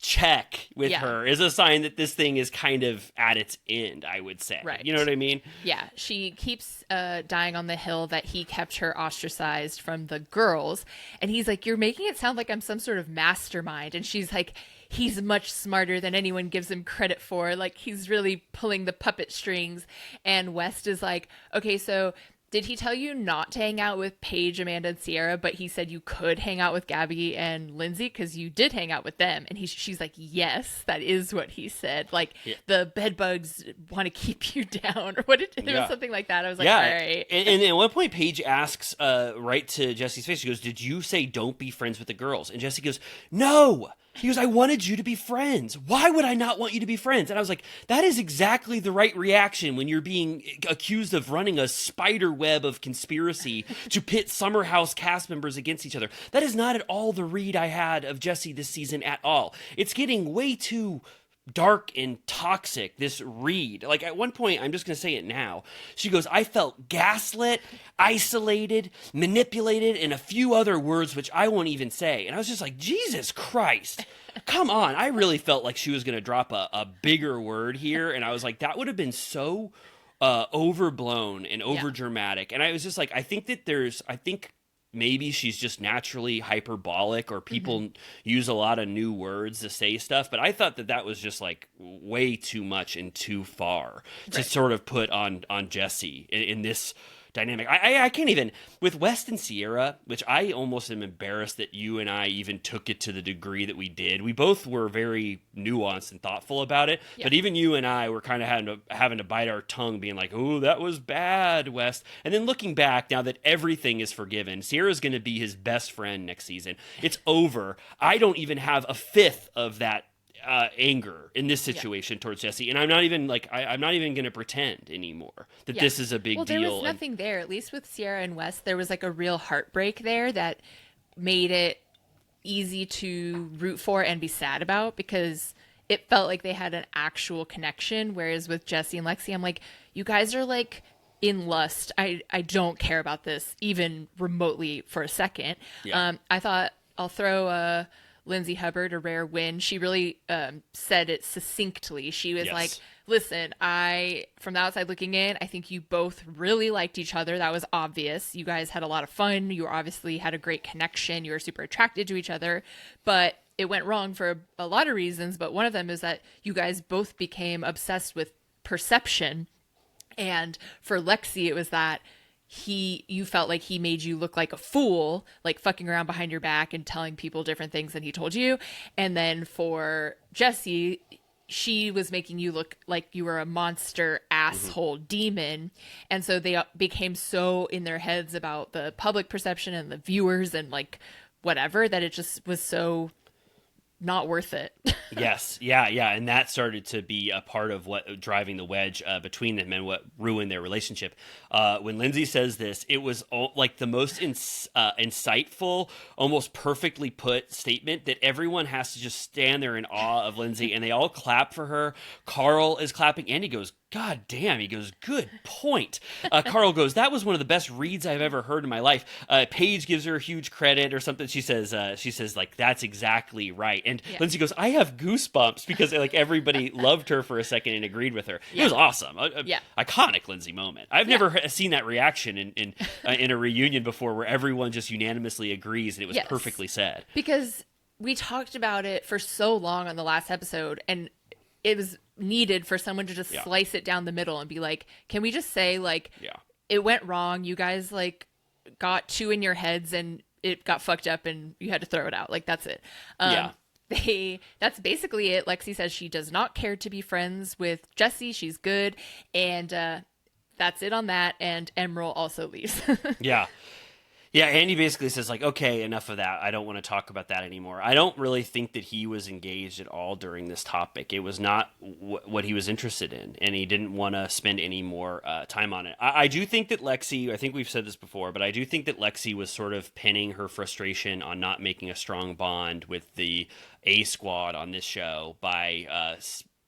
Speaker 1: check with her is a sign that this thing is kind of at its end, I would say. Right. You know what I mean?
Speaker 2: Yeah. She keeps dying on the hill that he kept her ostracized from the girls. And he's like, "You're making it sound like I'm some sort of mastermind." And she's like, "He's much smarter than anyone gives him credit for. Like, he's really pulling the puppet strings." And West is like, "Okay, so did he tell you not to hang out with Paige, Amanda, and Sierra, but he said you could hang out with Gabby and Lindsay because you did hang out with them?" And she's like, "Yes, that is what he said. Like, the bed bugs want to keep you down," or what? It was something like that. I was like, all right.
Speaker 1: And at one point, Paige asks, right to Jesse's face, she goes, "Did you say don't be friends with the girls?" And Jesse goes, "No." He goes, "I wanted you to be friends. Why would I not want you to be friends?" And I was like, that is exactly the right reaction when you're being accused of running a spider web of conspiracy to pit Summer House cast members against each other. That is not at all the read I had of Jesse this season at all. It's getting way too dark and toxic, this read. Like, at one point, I'm just going to say it now, she goes, "I felt gaslit, isolated, manipulated, and a few other words which I won't even say." And I was just like, Jesus Christ, come on. I really felt like she was going to drop a bigger word here, and I was like, that would have been so overblown and over dramatic. And I was just like, I think maybe she's just naturally hyperbolic, or people use a lot of new words to say stuff. But I thought that was just like way too much and too far to sort of put on Jesse in this dynamic. I can't even, with West and Sierra, which I almost am embarrassed that you and I even took it to the degree that we did. We both were very nuanced and thoughtful about it, but even you and I were kind of having to bite our tongue, being like, "Oh, that was bad, West." And then looking back, now that everything is forgiven, Sierra's going to be his best friend next season. It's over. I don't even have a fifth of that anger in this situation towards Jesse, and I'm not even going to pretend anymore that this is a big deal.
Speaker 2: There was nothing there. At least with Sierra and West, there was like a real heartbreak there that made it easy to root for and be sad about, because it felt like they had an actual connection. Whereas with Jesse and Lexi, I'm like, you guys are like in lust. I don't care about this even remotely for a second. I thought, I'll throw Lindsay Hubbard a rare win. She really said it succinctly. She was like, "Listen, from the outside looking in, I think you both really liked each other. That was obvious. You guys had a lot of fun. You obviously had a great connection. You were super attracted to each other, but it went wrong for a lot of reasons. But one of them is that you guys both became obsessed with perception. And for Lexi, it was that you felt like he made you look like a fool, like fucking around behind your back and telling people different things than he told you. And then for Jesse, she was making you look like you were a monster asshole demon. And so they became so in their heads about the public perception and the viewers and like whatever, that it just was so not worth it.
Speaker 1: Yes. Yeah. And that started to be a part of what driving the wedge between them and what ruined their relationship. When Lindsay says this, it was like the most insightful, almost perfectly put statement that everyone has to just stand there in awe of Lindsay, and they all clap for her. Carl is clapping, and he goes, God damn, he goes, good point. Carl goes, that was one of the best reads I've ever heard in my life. Paige gives her huge credit or something. She says, like, that's exactly right. And Lindsay goes, I have goosebumps, because like everybody loved her for a second and agreed with her. It was awesome. Iconic Lindsay moment. I've never seen that reaction in a reunion before, where everyone just unanimously agrees that it was perfectly said.
Speaker 2: Because we talked about it for so long on the last episode, and it was needed for someone to just slice it down the middle and be like, can we just say, like, it went wrong, you guys like got two in your heads and it got fucked up and you had to throw it out, like, that's it. That's basically it. Lexi says she does not care to be friends with Jesse, she's good, and that's it on that. And Emerald also leaves.
Speaker 1: Yeah, Andy basically says, like, okay, enough of that. I don't want to talk about that anymore. I don't really think that he was engaged at all during this topic. It was not what he was interested in, and he didn't want to spend any more time on it. I do think that Lexi, I think we've said this before, but I do think that Lexi was sort of pinning her frustration on not making a strong bond with the A squad on this show by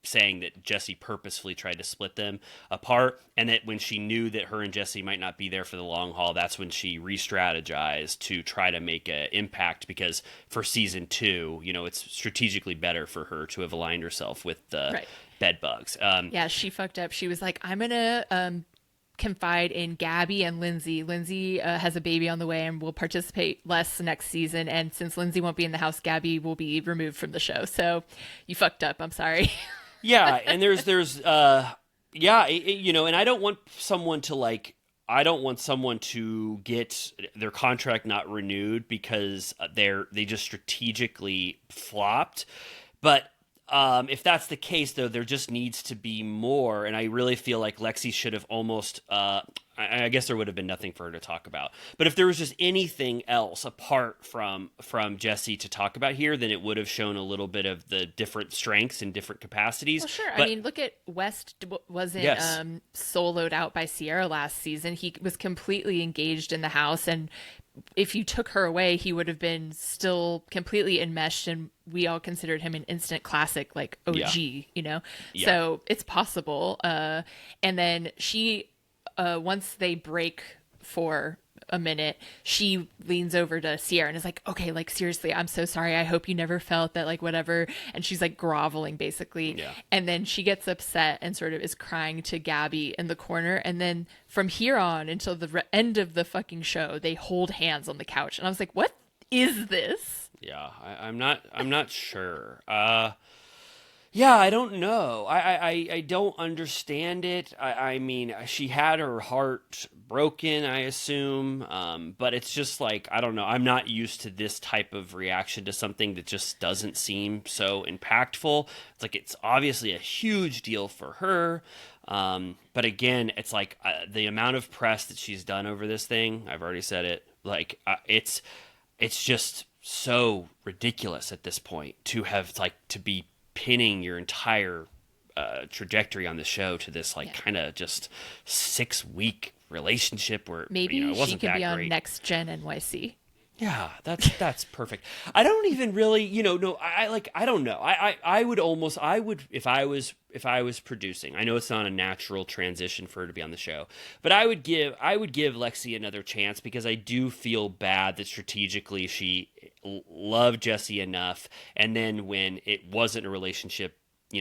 Speaker 1: saying that Jesse purposefully tried to split them apart, and that when she knew that her and Jesse might not be there for the long haul, that's when she re-strategized to try to make an impact, because for season 2, it's strategically better for her to have aligned herself with the bed bugs.
Speaker 2: She fucked up. She was like, I'm gonna confide in Gabby and Lindsay. Lindsay has a baby on the way and will participate less next season, and since Lindsay won't be in the house, Gabby will be removed from the show. So you fucked up. I'm sorry.
Speaker 1: And there's and I don't want someone to get their contract not renewed because they just strategically flopped. But if that's the case, though, there just needs to be more. And I really feel like Lexi should have almost, I guess there would have been nothing for her to talk about. But if there was just anything else apart from Jesse to talk about here, then it would have shown a little bit of the different strengths and different capacities.
Speaker 2: Well, sure.
Speaker 1: But,
Speaker 2: I mean, look at West wasn't soloed out by Sierra last season. He was completely engaged in the house, and if you took her away, he would have been still completely enmeshed, and we all considered him an instant classic, like OG, So it's possible. And then she, once they break for a minute, she leans over to Sierra and is like, okay, like, seriously, I'm so sorry. I hope you never felt that, like, whatever. And she's like groveling, basically. Yeah. And then she gets upset and sort of is crying to Gabby in the corner. And then from here on until the end of the fucking show, they hold hands on the couch. And I was like, what is this?
Speaker 1: Yeah, I'm not sure. Yeah, I don't know. I don't understand it. I mean, she had her heart broken, I assume. But it's just like, I don't know. I'm not used to this type of reaction to something that just doesn't seem so impactful. It's like, it's obviously a huge deal for her. But again, it's like the amount of press that she's done over this thing, I've already said it, like it's just so ridiculous at this point to have, like, to be pinning your entire trajectory on the show to this kind of just 6-week relationship where
Speaker 2: maybe
Speaker 1: it wasn't
Speaker 2: she could
Speaker 1: that
Speaker 2: be on
Speaker 1: great.
Speaker 2: Next Gen NYC.
Speaker 1: Yeah, that's perfect. I don't even really, I don't know. I would if I was producing. I know it's not a natural transition for her to be on the show, but I would give Lexi another chance, because I do feel bad that strategically she loved Jesse enough, and then when it wasn't a relationship,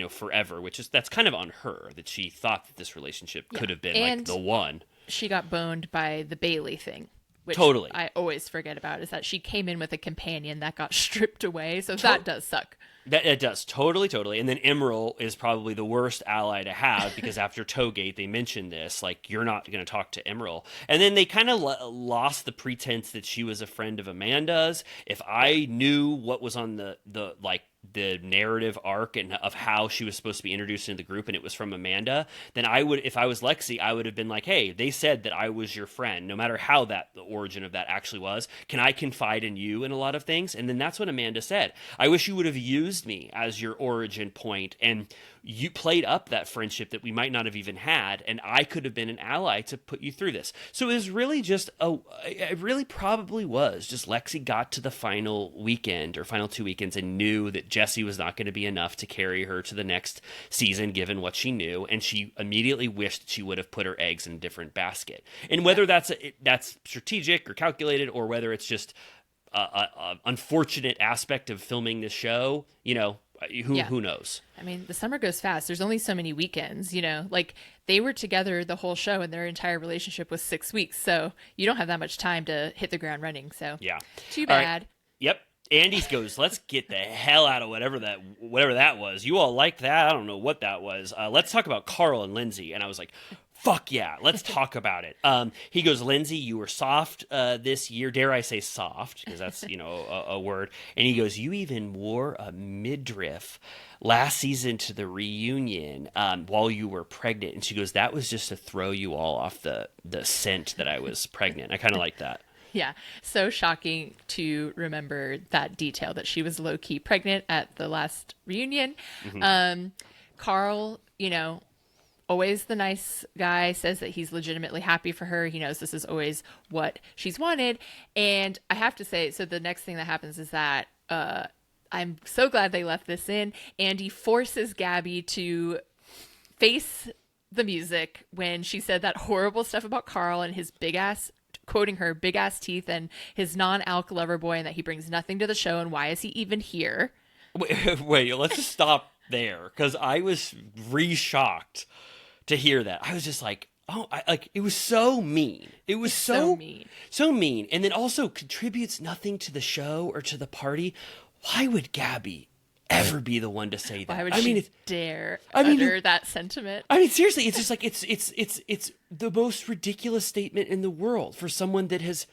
Speaker 1: forever, that's kind of on her, that she thought that this relationship could have been like the one.
Speaker 2: She got boned by the Bailey thing. Which
Speaker 1: totally.
Speaker 2: I always forget about, is that she came in with a companion that got stripped away. So that does suck.
Speaker 1: That it does totally, and then Emerald is probably the worst ally to have because after Toegate they mentioned this, like you're not going to talk to Emerald, and then they kind of lost the pretense that she was a friend of Amanda's. If I knew what was on the like the narrative arc and of how she was supposed to be introduced into the group and it was from Amanda, then I would, if I was Lexi, I would have been like, hey, they said that I was your friend, no matter how that the origin of that actually was. Can I confide in you in a lot of things? And then that's what Amanda said. I wish you would have used me as your origin point and you played up that friendship that we might not have even had, and I could have been an ally to put you through this. So it was really just it really probably was just Lexi got to the final weekend or final 2 weekends and knew that Jesse was not going to be enough to carry her to the next season, given what she knew, and she immediately wished she would have put her eggs in a different basket. And whether that's strategic or calculated, or whether it's just a unfortunate aspect of filming this show, who knows?
Speaker 2: I mean, the summer goes fast. There's only so many weekends, like they were together the whole show and their entire relationship was 6 weeks. So you don't have that much time to hit the ground running. So
Speaker 1: yeah,
Speaker 2: too bad.
Speaker 1: Right. Yep. Andy goes, let's get the hell out of whatever that was. You all like that? I don't know what that was. Let's talk about Carl and Lindsay. And I was like, fuck yeah, let's talk about it. He goes, Lindsay, you were soft this year. Dare I say soft, because that's, a word. And he goes, you even wore a midriff last season to the reunion while you were pregnant. And she goes, that was just to throw you all off the scent that I was pregnant. I kind of like that.
Speaker 2: Yeah, so shocking to remember that detail that she was low-key pregnant at the last reunion. Mm-hmm. Carl, always the nice guy, says that he's legitimately happy for her. He knows this is always what she's wanted. And I have to say, so the next thing that happens is that I'm so glad they left this in. Andy forces Gabby to face the music when she said that horrible stuff about Carl and his big ass, quoting her, big ass teeth and his non-alc lover boy, and that he brings nothing to the show, and why is he even here?
Speaker 1: Wait, let's just stop there, because I was re-shocked to hear that. I was just like, it was so mean. It was so mean, and then also contributes nothing to the show or to the party. Why would Gabby ever be the one to say that?
Speaker 2: Why would she dare utter that sentiment?
Speaker 1: I mean, seriously, it's just like it's the most ridiculous statement in the world for someone that has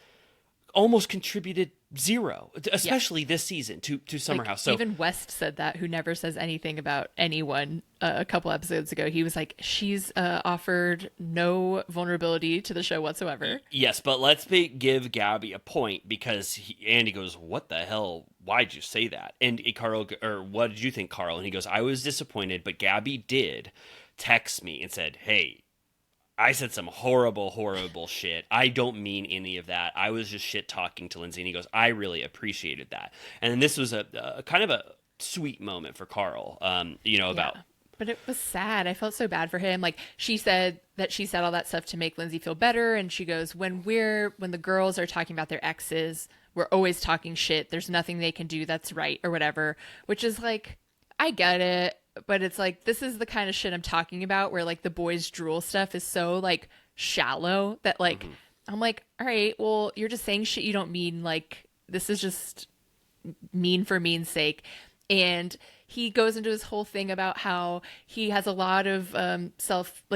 Speaker 1: almost contributed zero, especially this season to Summer House. So
Speaker 2: even West said that, who never says anything about anyone. A couple episodes ago, he was like, she's offered no vulnerability to the show whatsoever.
Speaker 1: Yes, but let's give Gabby a point, because Andy goes, what the hell? Why'd you say that? And Carl, or what did you think, Carl? And he goes, I was disappointed, but Gabby did text me and said, hey, I said some horrible shit. I don't mean any of that. I was just shit talking to Lindsay. And he goes, I really appreciated that. And then this was a kind of a sweet moment for Carl, about.
Speaker 2: But it was sad. I felt so bad for him. Like, she said that she said all that stuff to make Lindsay feel better. And she goes, when the girls are talking about their exes, we're always talking shit. There's nothing they can do that's right or whatever, which is like, I get it. But it's like, this is the kind of shit I'm talking about, where like the boys drool stuff is so like shallow that like, I'm like, all right, well, you're just saying shit you don't mean. Like, this is just mean for mean's sake. And he goes into his whole thing about how he has a lot of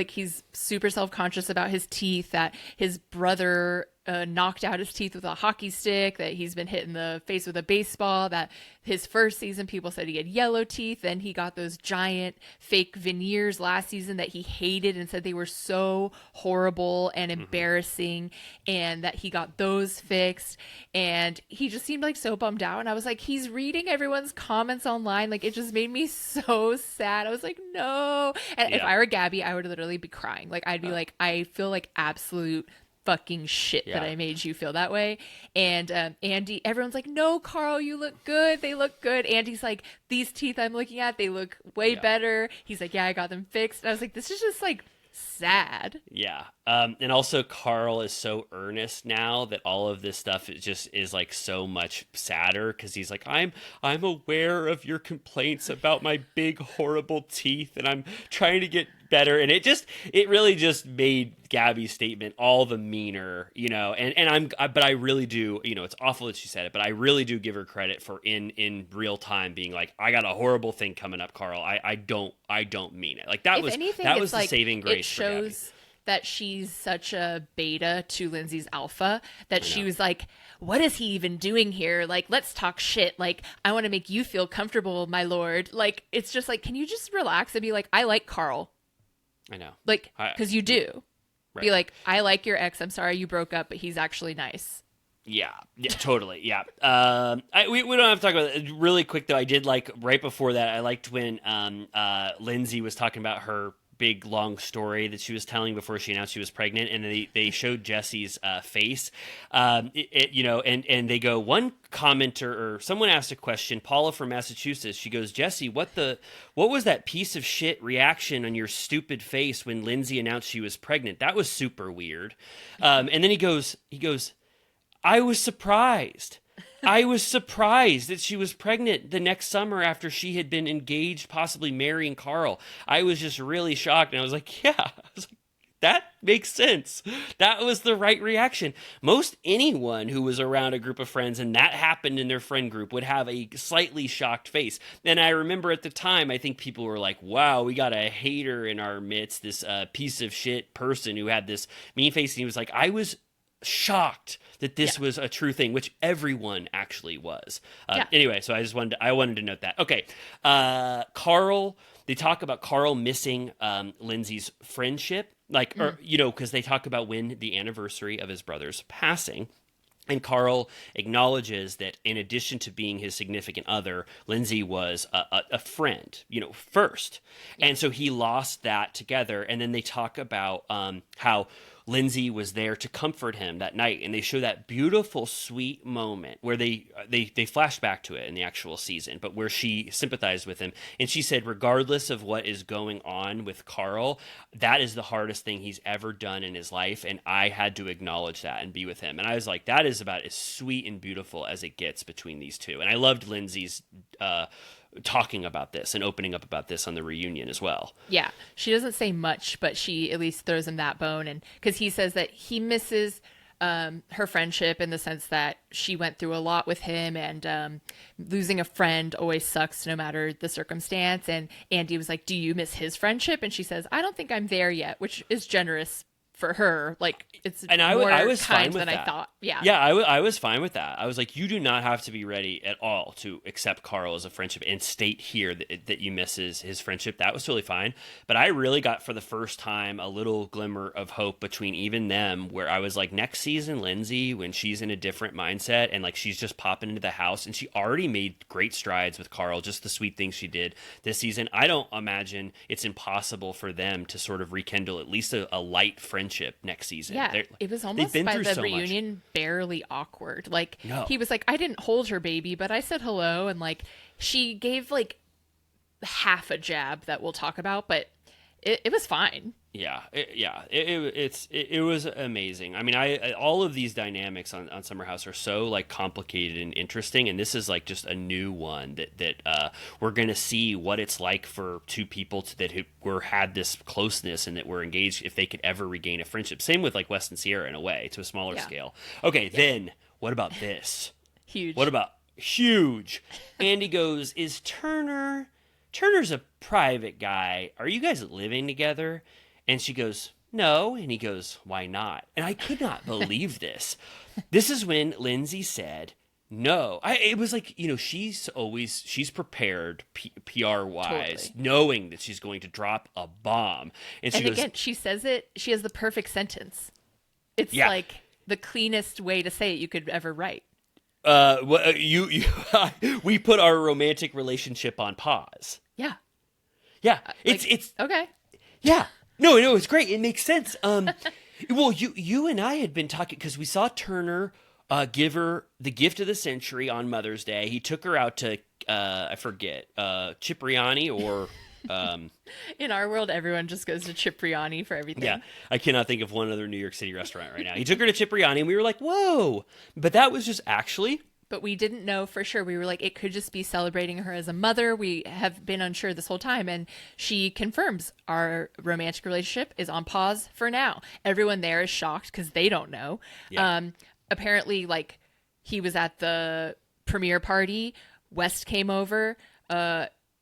Speaker 2: he's super self-conscious about his teeth, that his brother knocked out his teeth with a hockey stick, that he's been hit in the face with a baseball, that his first season people said he had yellow teeth, and he got those giant fake veneers last season that he hated and said they were so horrible and embarrassing, and that he got those fixed. And he just seemed like so bummed out, and I was like, he's reading everyone's comments online. Like, it just made me so sad. I was like, no. And if I were Gabby, I would literally be crying. Like, I'd be like, I feel like absolute fucking shit that I made you feel that way. And Andy, everyone's like, no, Carl, you look good. They look good. Andy's like, these teeth I'm looking at, they look way better. He's like, yeah, I got them fixed. And I was like, this is just like sad.
Speaker 1: Yeah. And also Carl is so earnest now that all of this stuff is like so much sadder, because he's like, I'm aware of your complaints about my big horrible teeth, and I'm trying to get better. And it really just made Gabby's statement all the meaner, you know, but I really do, you know, it's awful that she said it, but I really do give her credit for in real time being like, I got a horrible thing coming up, Carl. I don't mean it. Like that was the like, saving grace.
Speaker 2: It shows that she's such a beta to Lindsay's alpha that she was like, what is he even doing here? Like, let's talk shit. Like, I want to make you feel comfortable, my lord. Like, it's just like, can you just relax and be like, I like Carl.
Speaker 1: I know.
Speaker 2: Like, because you do.
Speaker 1: Right.
Speaker 2: Be like, I like your ex. I'm sorry you broke up, but he's actually nice.
Speaker 1: Yeah, totally. Yeah. We don't have to talk about it. Really quick, though, I did like right before that, I liked when Lindsay was talking about her big long story that she was telling before she announced she was pregnant, and they showed Jesse's face, you know, and they go, one commenter or someone asked a question, Paula from Massachusetts, she goes, Jesse, what was that piece of shit reaction on your stupid face when Lindsay announced she was pregnant? That was super weird. And then he goes, I was surprised. I was surprised that she was pregnant the next summer after she had been engaged, possibly marrying Carl. I was just really shocked. And I was like, yeah, that makes sense. That was the right reaction. Most anyone who was around a group of friends and that happened in their friend group would have a slightly shocked face. And I remember at the time, I think people were like, wow, we got a hater in our midst, this piece of shit person who had this mean face. And he was like, I was shocked that this was a true thing, which everyone actually was. Anyway, so I wanted to note that. Okay. Carl, they talk about Carl missing Lindsay's friendship, like, or, you know, because they talk about when the anniversary of his brother's passing. And Carl acknowledges that in addition to being his significant other, Lindsay was a friend, you know, first. Yeah. And so he lost that together. And then they talk about how Lindsay was there to comfort him that night. And they show that beautiful, sweet moment where they flash back to it in the actual season, but where she sympathized with him. And she said, regardless of what is going on with Carl, that is the hardest thing he's ever done in his life. And I had to acknowledge that and be with him. And I was like, that is about as sweet and beautiful as it gets between these two. And I loved Lindsay's talking about this and opening up about this on the reunion as well.
Speaker 2: Yeah, she doesn't say much, but she at least throws him that bone, and because he says that he misses her friendship in the sense that she went through a lot with him, and losing a friend always sucks no matter the circumstance. And Andy was like, do you miss his friendship? And she says, I don't think I'm there yet, which is generous for her. Like, it's
Speaker 1: and I was fine with
Speaker 2: than
Speaker 1: that.
Speaker 2: I thought.
Speaker 1: I was fine with that. I was like, you do not have to be ready at all to accept Carl as a friendship and state here that you miss his friendship. That was totally fine. But I really got for the first time a little glimmer of hope between even them, where I was like, next season Lindsay, when she's in a different mindset and like she's just popping into the house, and she already made great strides with Carl, just the sweet things she did this season. I don't imagine it's impossible for them to sort of rekindle at least a light friendship next season.
Speaker 2: Yeah, it was almost by the reunion barely awkward. Like, he was like, I didn't hold her baby, but I said hello, and like she gave like half a jab that we'll talk about, but it was fine. It was amazing. I mean, all of these dynamics on Summer House are so like complicated and interesting, and this is like just a new one that we're gonna see what it's like for two people that had this closeness and that were engaged, if they could ever regain a friendship. Same with like West and Sierra in a way, to a smaller scale. Okay, then what about this? Huge.
Speaker 1: What about huge? Andy goes, is Turner's a private guy. Are you guys living together? And she goes, no. And he goes, why not? And I could not believe this. This is when Lindsay said, no. It was like, you know, she's prepared PR wise, totally, knowing that she's going to drop a bomb. And she goes,
Speaker 2: again, she says it, she has the perfect sentence. It's like the cleanest way to say it you could ever write.
Speaker 1: We put our romantic relationship on pause.
Speaker 2: Yeah.
Speaker 1: Yeah. It's
Speaker 2: okay.
Speaker 1: Yeah. No, it's great. It makes sense. Well, you and I had been talking because we saw Turner give her the gift of the century on Mother's Day. He took her out to I forget, Cipriani or
Speaker 2: in our world, everyone just goes to Cipriani for everything.
Speaker 1: Yeah, I cannot think of one other New York City restaurant right now. He took her to Cipriani, and we were like, whoa. But that was just actually
Speaker 2: but we didn't know for sure. We were like, it could just be celebrating her as a mother. We have been unsure this whole time. And she confirms our romantic relationship is on pause for now. Everyone there is shocked because they don't know.
Speaker 1: Yeah.
Speaker 2: Apparently, like, he was at the premiere party. West came over.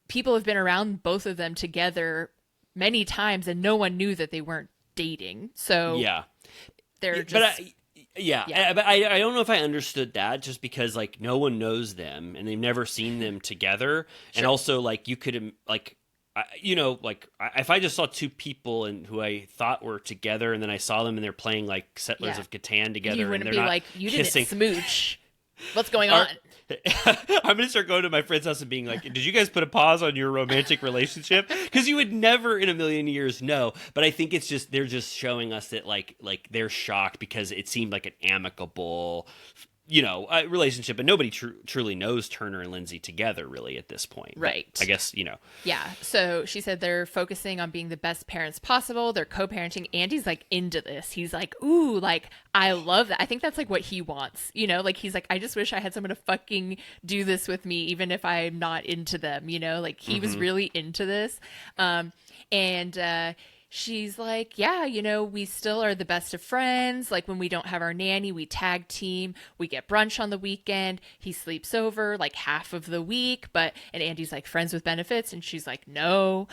Speaker 2: People have been around both of them together many times, and no one knew that they weren't dating. So
Speaker 1: yeah,
Speaker 2: they're just...
Speaker 1: But but I don't know if I understood that, just because like no one knows them and they've never seen them together. And also like you could like, if I just saw two people and who I thought were together and then I saw them and they're playing like Settlers of Catan together,
Speaker 2: you
Speaker 1: and
Speaker 2: wouldn't
Speaker 1: they're
Speaker 2: be
Speaker 1: not
Speaker 2: like, you
Speaker 1: kissing.
Speaker 2: didn't smooch. What's going on?
Speaker 1: I'm gonna start going to my friend's house and being like, "Did you guys put a pause on your romantic relationship?" Because you would never in a million years know. But I think it's just they're just showing us that like they're shocked because it seemed like an amicable, relationship, and nobody truly knows Turner and Lindsay together really at this point.
Speaker 2: Right.
Speaker 1: But I guess
Speaker 2: Yeah. So she said they're focusing on being the best parents possible. They're co-parenting. Andy's like into this. He's like, ooh, like, I love that. I think that's like what he wants. Like he's like, I just wish I had someone to fucking do this with me, even if I'm not into them. Like he was really into this. She's like, yeah, we still are the best of friends. Like when we don't have our nanny, we tag team, we get brunch on the weekend. He sleeps over like half of the week, and Andy's like, friends with benefits. And she's like, no.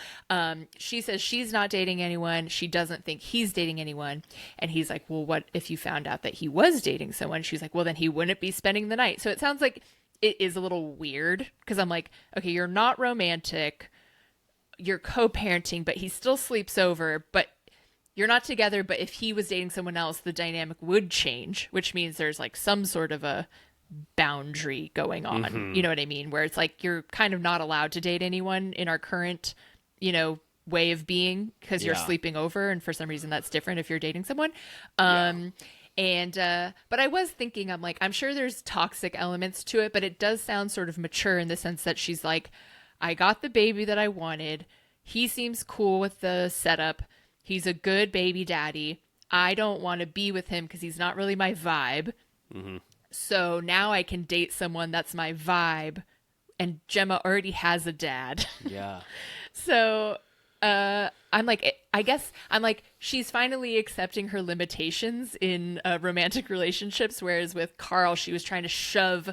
Speaker 2: She says she's not dating anyone. She doesn't think he's dating anyone. And he's like, well, what if you found out that he was dating someone? She's like, well, then he wouldn't be spending the night. So it sounds like it is a little weird because I'm like, okay, you're not romantic. You're co-parenting, but he still sleeps over, but you're not together. But if he was dating someone else, the dynamic would change, which means there's like some sort of a boundary going on.
Speaker 1: Mm-hmm.
Speaker 2: You know what I mean? Where it's like, you're kind of not allowed to date anyone in our current, way of being because you're sleeping over. And for some reason that's different if you're dating someone. But I was thinking, I'm like, I'm sure there's toxic elements to it, but it does sound sort of mature in the sense that she's like, I got the baby that I wanted. He seems cool with the setup. He's a good baby daddy. I don't want to be with him because he's not really my vibe. Mm-hmm. So now I can date someone that's my vibe. And Gemma already has a dad.
Speaker 1: Yeah.
Speaker 2: So I'm like, she's finally accepting her limitations in romantic relationships. Whereas with Carl, she was trying to shove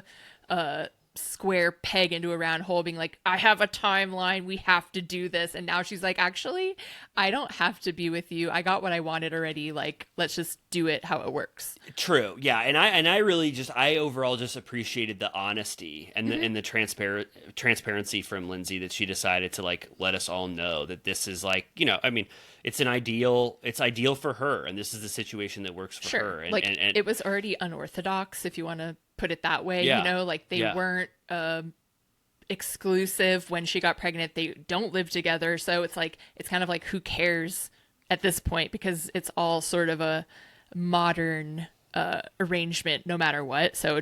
Speaker 2: square peg into a round hole, being like, I have a timeline, we have to do this. And now she's like, actually, I don't have to be with you. I got what I wanted already. Like, let's just do it how it works.
Speaker 1: True. Yeah. And I really I overall just appreciated the honesty and the transparency from Lindsay, that she decided to like let us all know that this is like, it's ideal for her, and this is the situation that works for her. And,
Speaker 2: like,
Speaker 1: and
Speaker 2: it was already unorthodox, if you want to put it that way. Like they weren't exclusive when she got pregnant. They don't live together, so it's kind of like, who cares at this point, because it's all sort of a modern arrangement no matter what. So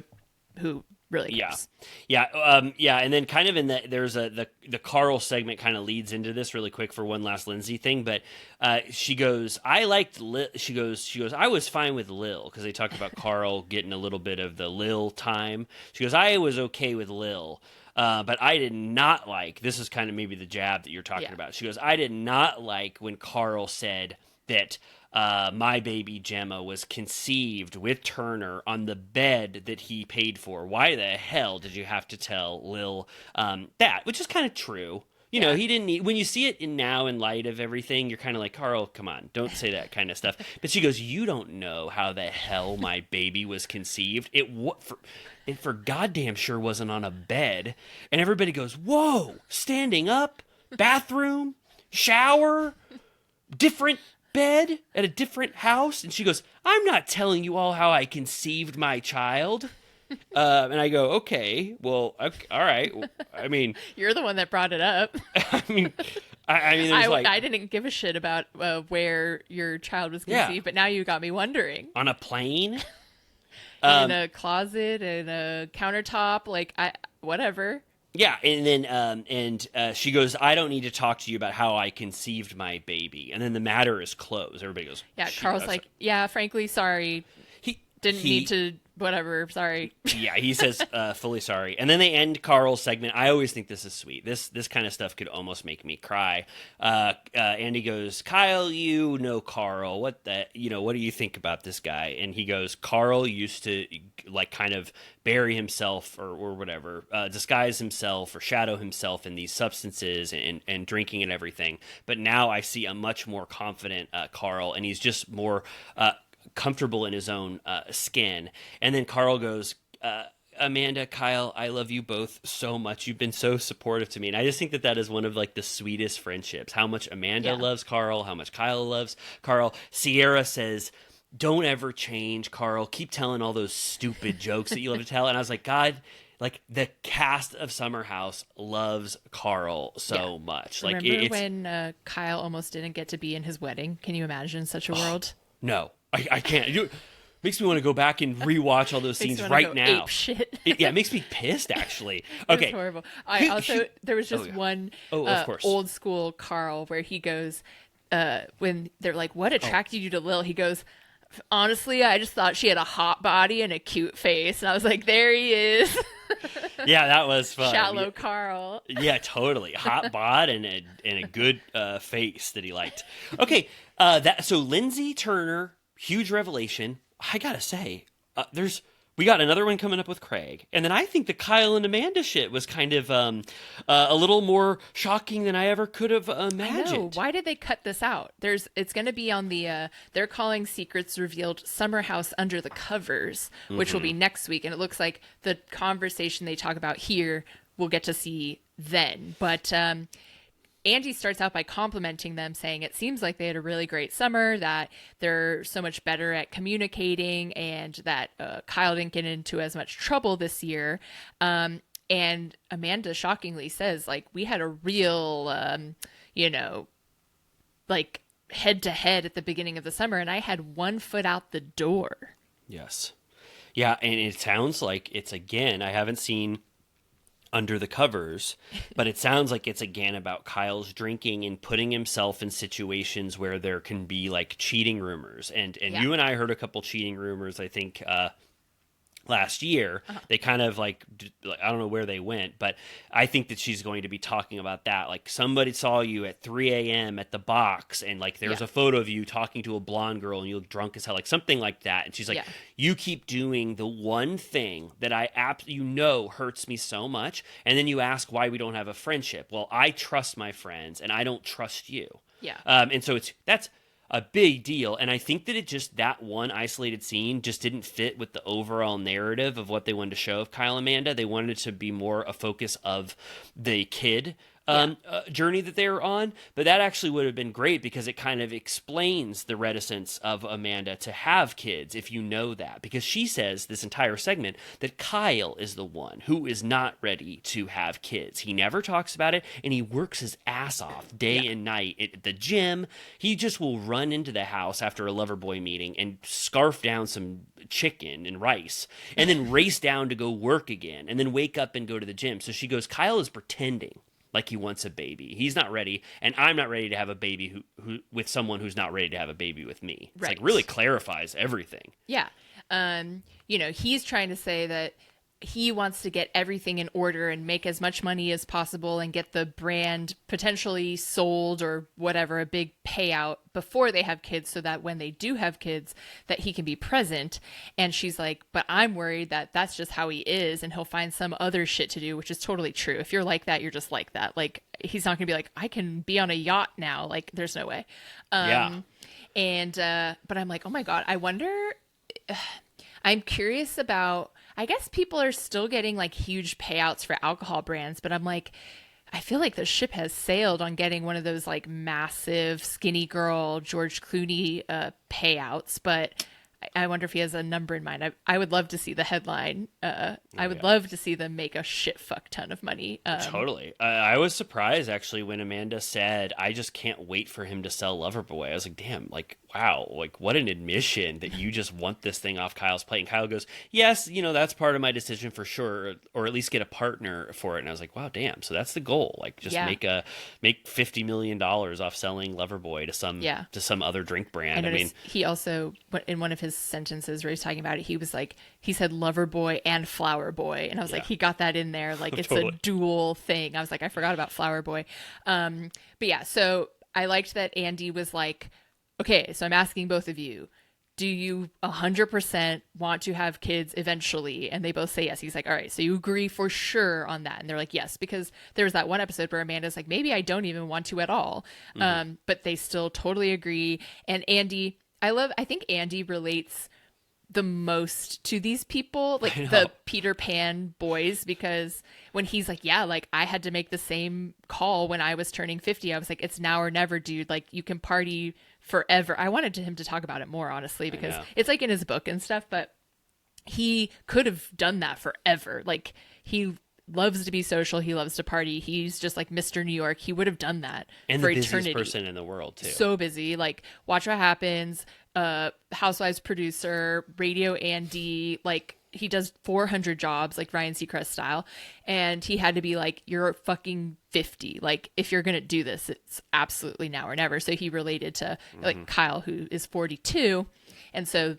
Speaker 2: who really cares? And then kind of in there's the Carl segment kind of leads into this really quick for one last Lindsay thing, but she goes, I liked she goes I was fine with Lil, because they talked about Carl getting a little bit of the Lil time. She goes, I was okay with Lil, but I did not like, this is kind of maybe the jab that you're talking about. She goes, I did not like when Carl said that my baby Gemma was conceived with Turner on the bed that he paid for. Why the hell did you have to tell Lil that? Which is kind of true. He didn't need, when you see it now in light of everything, you're kind of like, Carl, come on, don't say that kind of stuff. But she goes, you don't know how the hell my baby was conceived. It for goddamn sure wasn't on a bed. And everybody goes, whoa, standing up, bathroom, shower, different bed at a different house. And she goes, I'm not telling you all how I conceived my child. And I go, okay, well, okay, all right. I mean, you're the one that brought it up.
Speaker 1: I
Speaker 2: didn't give a shit about where your child was conceived, but now you got me wondering.
Speaker 1: On a plane,
Speaker 2: in a closet, in a countertop, like whatever.
Speaker 1: Yeah, and then she goes, I don't need to talk to you about how I conceived my baby. And then the matter is closed. Everybody goes,
Speaker 2: yeah. Carl's like, yeah, frankly, sorry. He didn't need to whatever. Sorry.
Speaker 1: Yeah, he says fully sorry. And then they end Carl's segment. I always think this is sweet. This kind of stuff could almost make me cry. Andy goes, Kyle, you know Carl. What do you think about this guy? And he goes, Carl used to like kind of bury himself or whatever, disguise himself or shadow himself in these substances and drinking and everything. But now I see a much more confident Carl, and he's just more comfortable in his own skin. And then Carl goes, Amanda, Kyle, I love you both so much. You've been so supportive to me. And I just think that is one of like the sweetest friendships. How much Amanda loves Carl, how much Kyle loves Carl. Sierra says, don't ever change, Carl. Keep telling all those stupid jokes that you love to tell. And I was like, God, like the cast of Summer House loves Carl so much. Like,
Speaker 2: remember when Kyle almost didn't get to be in his wedding? Can you imagine such a world?
Speaker 1: No, I can't. It makes me want to go back and rewatch all those scenes right now.
Speaker 2: Ape shit.
Speaker 1: It makes me pissed, actually. Okay,
Speaker 2: it's horrible. There was just one
Speaker 1: of course.
Speaker 2: Old school Carl where he goes, when they're like, "What attracted you to Lil?" He goes, honestly, I just thought she had a hot body and a cute face. And I was like, there he is.
Speaker 1: Yeah, that was fun.
Speaker 2: Shallow Carl.
Speaker 1: Yeah, totally. Hot bod and a good face that he liked. Okay, so Lindsay Turner, huge revelation. I gotta say, we got another one coming up with Craig. And then I think the Kyle and Amanda shit was kind of a little more shocking than I ever could have imagined.
Speaker 2: I know. Why did they cut this out? It's going to be on the, they're calling Secrets Revealed Summer House Under the Covers, which will be next week. And it looks like the conversation they talk about here we'll get to see then. But Andy starts out by complimenting them, saying it seems like they had a really great summer, that they're so much better at communicating, and that Kyle didn't get into as much trouble this year. And Amanda shockingly says, like, we had a real, like head to head at the beginning of the summer, and I had one foot out the door.
Speaker 1: Yes. Yeah, and it sounds like it's, again, I haven't seen Under the Covers, but it sounds like it's again about Kyle's drinking and putting himself in situations where there can be like cheating rumors. And you and I heard a couple cheating rumors, I think, last year. They kind of like, I don't know where they went, but I think that she's going to be talking about that. Like, somebody saw you at 3 a.m. at the box, and like there's a photo of you talking to a blonde girl and you look drunk as hell, like something like that. And she's like, you keep doing the one thing that I hurts me so much, and then you ask why we don't have a friendship. Well, I trust my friends and I don't trust you.
Speaker 2: Yeah.
Speaker 1: And so that's a big deal. And I think that that one isolated scene just didn't fit with the overall narrative of what they wanted to show of Kyle and Amanda. They wanted it to be more a focus of the kid journey that they were on. But that actually would have been great, because it kind of explains the reticence of Amanda to have kids, if you know that. Because she says this entire segment that Kyle is the one who is not ready to have kids. He never talks about it, and he works his ass off day and night at the gym. He just will run into the house after a Loverboy meeting and scarf down some chicken and rice, and then race down to go work again, and then wake up and go to the gym. So she goes, Kyle is pretending like he wants a baby. He's not ready, and I'm not ready to have a baby who with someone who's not ready to have a baby with me. It's like really clarifies everything.
Speaker 2: Yeah. He's trying to say that he wants to get everything in order and make as much money as possible and get the brand potentially sold or whatever, a big payout before they have kids, so that when they do have kids, that he can be present. And she's like, but I'm worried that that's just how he is, and he'll find some other shit to do, which is totally true. If you're like that, you're just like that. Like, he's not gonna be like, I can be on a yacht now. Like, there's no way. And but I'm like, oh my God, I wonder, I'm curious about, I guess people are still getting like huge payouts for alcohol brands, but I'm like, I feel like the ship has sailed on getting one of those like massive skinny girl George Clooney payouts. But I wonder if he has a number in mind. I would love to see the headline. I would love to see them make a shit fuck ton of money.
Speaker 1: Totally. I was surprised actually when Amanda said, I just can't wait for him to sell Loverboy. I was like, damn, like, wow, like what an admission that you just want this thing off Kyle's plate. And Kyle goes, yes, that's part of my decision for sure, or at least get a partner for it. And I was like, wow, damn. So that's the goal. Like just make $50 million off selling Loverboy to some other drink brand.
Speaker 2: I mean, he also, in one of his sentences where he's talking about it, he was like, he said Loverboy and Flower Boy. And I was like, he got that in there. Like it's totally a dual thing. I was like, I forgot about Flower Boy. But yeah, so I liked that Andy was like, okay, so I'm asking both of you, do you 100% want to have kids eventually? And they both say yes. He's like, all right, so you agree for sure on that? And they're like, yes, because there was that one episode where Amanda's like, maybe I don't even want to at all. But they still totally agree. And Andy, I think Andy relates the most to these people, like the Peter Pan boys, because when he's like, yeah, like I had to make the same call when I was turning 50. I was like, it's now or never, dude. Like you can party forever. I wanted him to talk about it more, honestly, because it's like in his book and stuff, but he could have done that forever. Like he loves to be social. He loves to party. He's just like Mr. New York. He would have done that
Speaker 1: and
Speaker 2: for
Speaker 1: the busiest
Speaker 2: eternity.
Speaker 1: Person in the world too.
Speaker 2: So busy. Like Watch What Happens, Housewives producer, Radio Andy, like he does 400 jobs like Ryan Seacrest style. And he had to be like, you're fucking 50. Like if you're going to do this, it's absolutely now or never. So he related to like Kyle, who is 42. And so,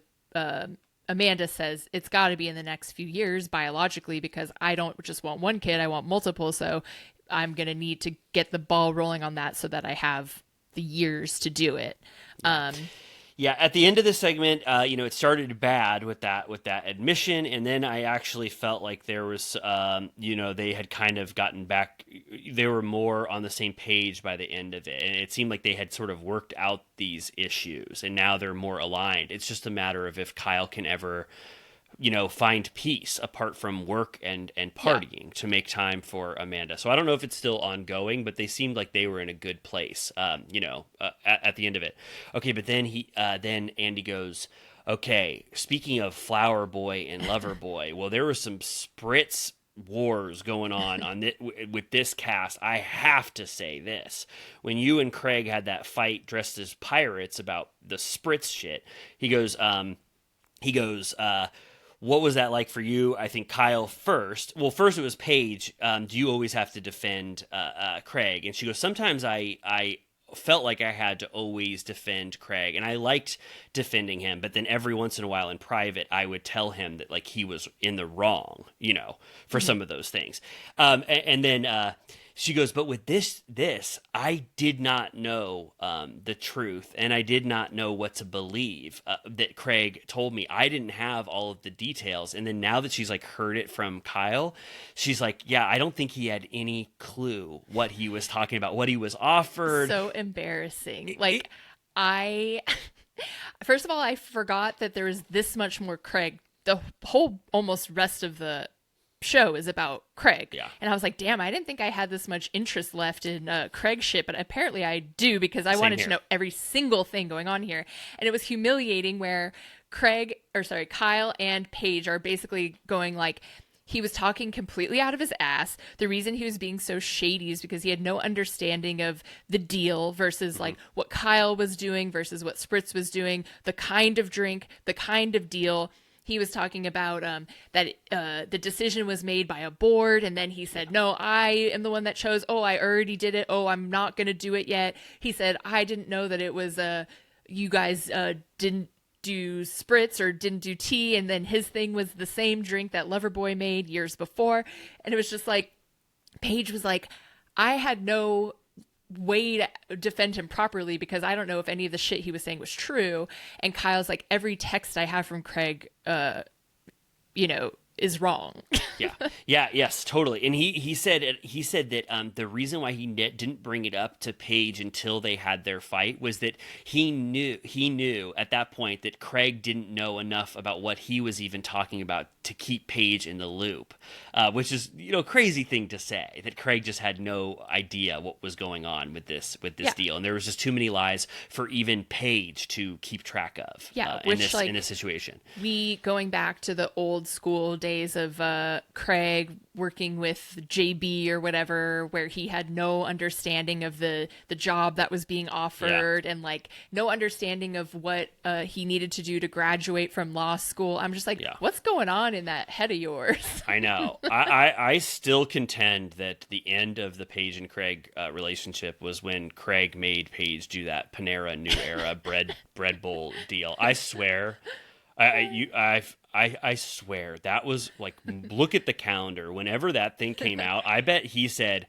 Speaker 2: Amanda says it's got to be in the next few years biologically, because I don't just want one kid, I want multiple. So I'm going to need to get the ball rolling on that so that I have the years to do it.
Speaker 1: Yeah, at the end of the segment, it started bad with that admission, and then I actually felt like there was, they had kind of gotten back. They were more on the same page by the end of it, and it seemed like they had sort of worked out these issues, and now they're more aligned. It's just a matter of if Kyle can ever, find peace apart from work and partying to make time for Amanda. So I don't know if it's still ongoing, but they seemed like they were in a good place, at the end of it. Okay, but then then Andy goes, okay, speaking of Flower Boy and Lover Boy, well, there was some spritz wars going on with this cast. I have to say this. When you and Craig had that fight dressed as pirates about the spritz shit, he goes, what was that like for you? I think Kyle first. Well, first it was Paige. Do you always have to defend Craig? And she goes, sometimes I felt like I had to always defend Craig, and I liked defending him, but then every once in a while in private, I would tell him that like he was in the wrong, for some of those things. And then she goes, but with this, I did not know the truth, and I did not know what to believe that Craig told me. I didn't have all of the details. And then now that she's like heard it from Kyle, she's like, yeah, I don't think he had any clue what he was talking about, what he was offered.
Speaker 2: So embarrassing. First of all, I forgot that there was this much more Craig. The whole almost rest of the show is about Craig.
Speaker 1: Yeah.
Speaker 2: And I was like, damn, I didn't think I had this much interest left in Craig shit, but apparently I do, because I wanted to know every single thing going on here. And it was humiliating where Kyle and Paige are basically going like, he was talking completely out of his ass. The reason he was being so shady is because he had no understanding of the deal versus like what Kyle was doing versus what Spritz was doing, the kind of drink, the kind of deal. He was talking about that the decision was made by a board, and then he said, no, I am the one that chose. Oh, I already did it. Oh, I'm not going to do it yet. He said, I didn't know that it was you guys didn't do spritz or didn't do tea, and then his thing was the same drink that Loverboy made years before. And it was just like, Paige was like, I had no way to defend him properly because I don't know if any of the shit he was saying was true. And Kyle's like, every text I have from Craig, is wrong. Yes,
Speaker 1: totally. And he said that the reason why he didn't bring it up to Paige until they had their fight was that he knew at that point that Craig didn't know enough about what he was even talking about to keep Paige in the loop, which is crazy thing to say, that Craig just had no idea what was going on with this deal, and there was just too many lies for even Paige to keep track of. In this situation,
Speaker 2: we going back to the old school days of Craig working with JB or whatever, where he had no understanding of the job that was being offered, and like no understanding of what he needed to do to graduate from law school. I'm just like, what's going on in that head of yours?
Speaker 1: I know. I still contend that the end of the Paige and Craig relationship was when Craig made Paige do that Panera New Era bread bowl deal. I swear. I swear that was like, look at the calendar. Whenever that thing came out, I bet he said,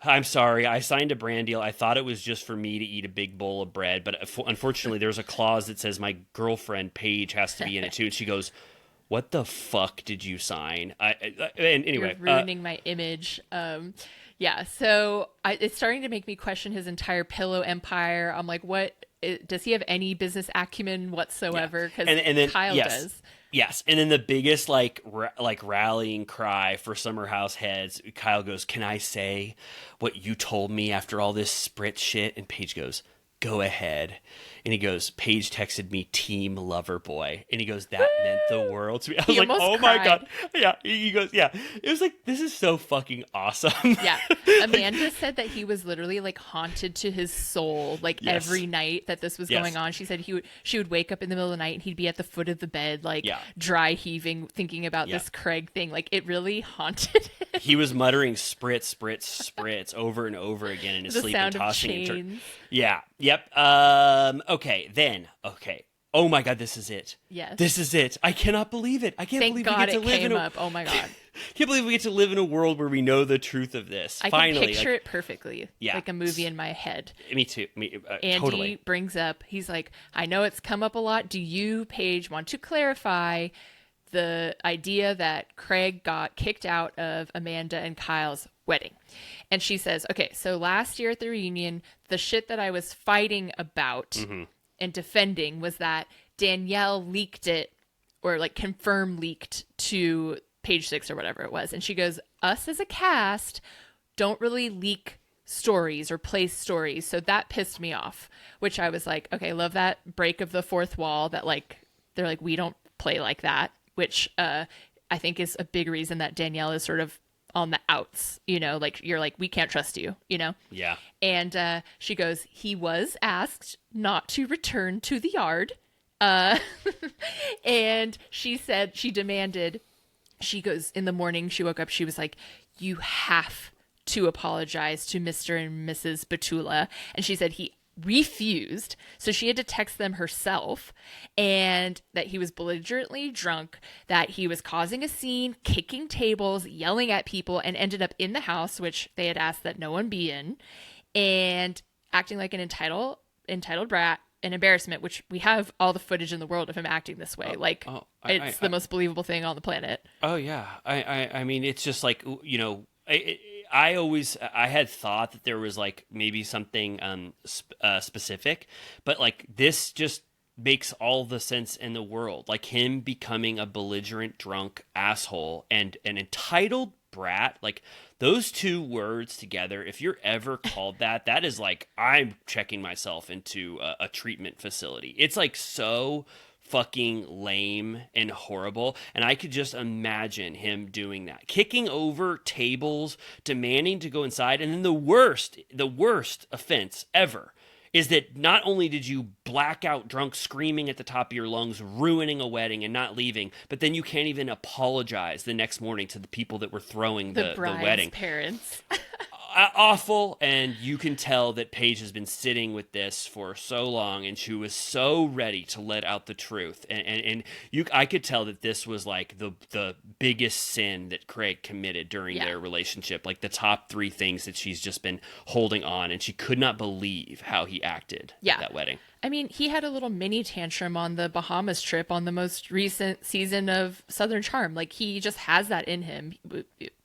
Speaker 1: I'm sorry, I signed a brand deal. I thought it was just for me to eat a big bowl of bread, but unfortunately there's a clause that says my girlfriend Paige has to be in it too. And she goes, what the fuck did you sign? And anyway,
Speaker 2: you're ruining my image. Yeah, so it's starting to make me question his entire pillow empire. I'm like, does he have any business acumen whatsoever? Because Kyle does.
Speaker 1: Yes, and then the biggest like rallying cry for Summer House heads, Kyle goes, "Can I say what you told me after all this Spritz shit?" And Paige goes, "Go ahead." And he goes, "Paige texted me team lover boy." And he goes, "That meant the world to me." I was like, "Oh my God." Yeah. He goes, "Yeah." It was like, this is so fucking awesome.
Speaker 2: Yeah. Amanda said that he was literally like haunted to his soul, like every night that this was going on. She said she would wake up in the middle of the night and he'd be at the foot of the bed, like dry heaving, thinking about this Craig thing. Like it really haunted him.
Speaker 1: He was muttering spritz, spritz, spritz over and over again in his sleep and tossing and turning. Yeah. Yep. Okay. Oh my God, this is it.
Speaker 2: Yes.
Speaker 1: This is it. I cannot believe it. I can't believe we get to live in
Speaker 2: up. Oh my God.
Speaker 1: Can't believe we get to live in a world where we know the truth of this.
Speaker 2: I
Speaker 1: Finally,
Speaker 2: can picture it perfectly. Yeah. Like a movie in my head.
Speaker 1: Me too.
Speaker 2: Andy
Speaker 1: totally
Speaker 2: brings up, he's like, I know it's come up a lot. Do you, Paige, want to clarify the idea that Craig got kicked out of Amanda and Kyle's wedding? And she says, okay, so last year at the reunion, the shit that I was fighting about and defending was that Danielle leaked it, or like confirmed leaked to Page Six or whatever it was. And she goes, us as a cast don't really leak stories or place stories. So that pissed me off, which I was like, okay, love that break of the fourth wall, that like, they're like, we don't play like that, which I think is a big reason that Danielle is sort of on the outs, like you're like, we can't trust you, Yeah. And she goes, he was asked not to return to the yard. And she said, she demanded, she goes, in the morning she woke up, she was like, you have to apologize to Mr. and Mrs. Batula. And she said he refused, so she had to text them herself, and that he was belligerently drunk, that he was causing a scene, kicking tables, yelling at people, and ended up in the house, which they had asked that no one be in, and acting like an entitled brat, an embarrassment, which we have all the footage in the world of him acting this way. It's the most believable thing on the planet.
Speaker 1: Oh yeah. I mean, it's just like, I had thought that there was like maybe something specific, but like this just makes all the sense in the world. Like him becoming a belligerent drunk asshole and an entitled brat, like those two words together, if you're ever called that, that is like, I'm checking myself into a treatment facility. It's like so fucking lame and horrible, and I could just imagine him doing that, kicking over tables, demanding to go inside. And then the worst offense ever is that not only did you black out drunk, screaming at the top of your lungs, ruining a wedding and not leaving, but then you can't even apologize the next morning to the people that were throwing the wedding.
Speaker 2: Parents.
Speaker 1: Awful. And you can tell that Paige has been sitting with this for so long, and she was so ready to let out the truth. I could tell that this was like the biggest sin that Craig committed during their relationship, like the top three things that she's just been holding on, and she could not believe how he acted at that wedding.
Speaker 2: I mean, he had a little mini tantrum on the Bahamas trip on the most recent season of Southern Charm. Like, he just has that in him.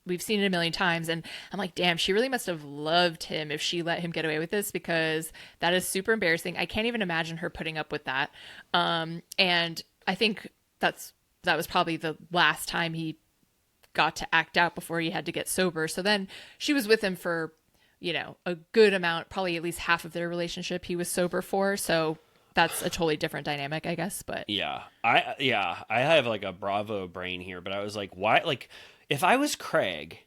Speaker 2: We've seen it a million times, and I'm like, damn, she really must have loved him if she let him get away with this, because that is super embarrassing. I can't even imagine her putting up with that. And I think that was probably the last time he got to act out before he had to get sober. So then she was with him for, a good amount, probably at least half of their relationship he was sober for. So that's a totally different dynamic, I guess. But
Speaker 1: I have like a Bravo brain here, but I was like, why? Like, if I was Craig,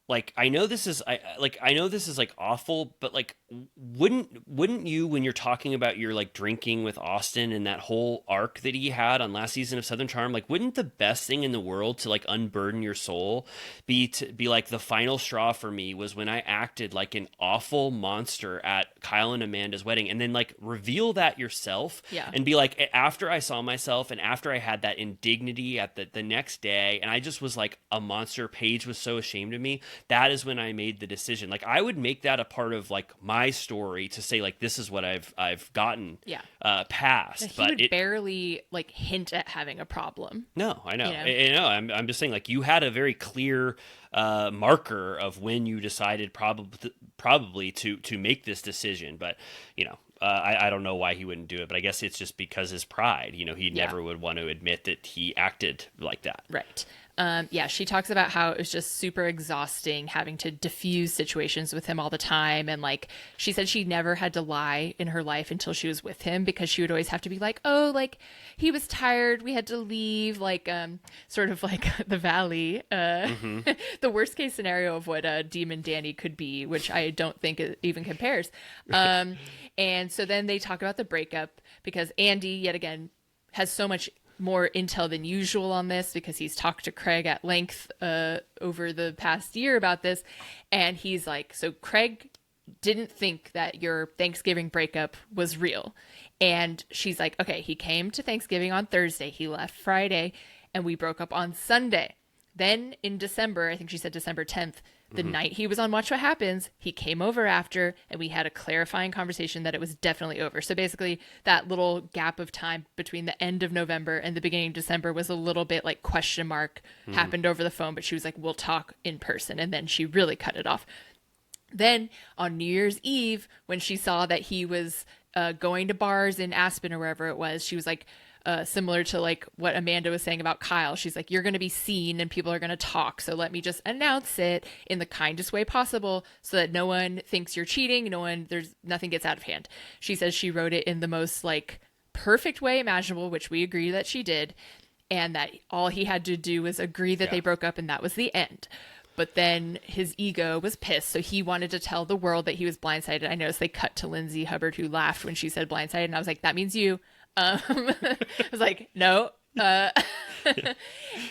Speaker 1: like I know this is I know this is like awful, but like wouldn't you, when you're talking about your like drinking with Austin and that whole arc that he had on last season of Southern Charm, like wouldn't the best thing in the world to like unburden your soul be to be like, the final straw for me was when I acted like an awful monster at Kyle and Amanda's wedding, and then like reveal that yourself, and be like, after I saw myself and after I had that indignity at the next day and I just was like a monster, Paige was so ashamed of me, that is when I made the decision. Like I would make that a part of like my story to say like, this is what I've gotten past.
Speaker 2: He would barely like hint at having a problem.
Speaker 1: No, I know. You know? I'm just saying, like, you had a very clear marker of when you decided probably to make this decision, but you know. I don't know why he wouldn't do it, but I guess it's just because his pride. You know, he never would want to admit that he acted like that.
Speaker 2: Right. She talks about how it was just super exhausting having to diffuse situations with him all the time. And like, she said she never had to lie in her life until she was with him, because she would always have to be like, oh, like he was tired, we had to leave, like, sort of like the Valley, the worst case scenario of what Demon Danny could be, which I don't think it even compares. And so then they talk about the breakup, because Andy, yet again, has so much more intel than usual on this, because he's talked to Craig at length over the past year about this. And he's like, so Craig didn't think that your Thanksgiving breakup was real. And she's like, okay, he came to Thanksgiving on Thursday, he left Friday, and we broke up on Sunday. Then in December, I think she said December 10th, the night he was on Watch What Happens, he came over after, and we had a clarifying conversation that it was definitely over. So basically, that little gap of time between the end of November and the beginning of December was a little bit like question mark, happened over the phone, but she was like, we'll talk in person. And then she really cut it off. Then on New Year's Eve, when she saw that he was going to bars in Aspen or wherever it was, she was like, similar to like what Amanda was saying about Kyle. She's like, you're going to be seen and people are going to talk. So let me just announce it in the kindest way possible so that no one thinks you're cheating. Nothing gets out of hand. She says she wrote it in the most like perfect way imaginable, which we agree that she did. And that all he had to do was agree that they broke up, and that was the end. But then his ego was pissed, so he wanted to tell the world that he was blindsided. I noticed they cut to Lindsay Hubbard, who laughed when she said blindsided, and I was like, that means you. I was like, no.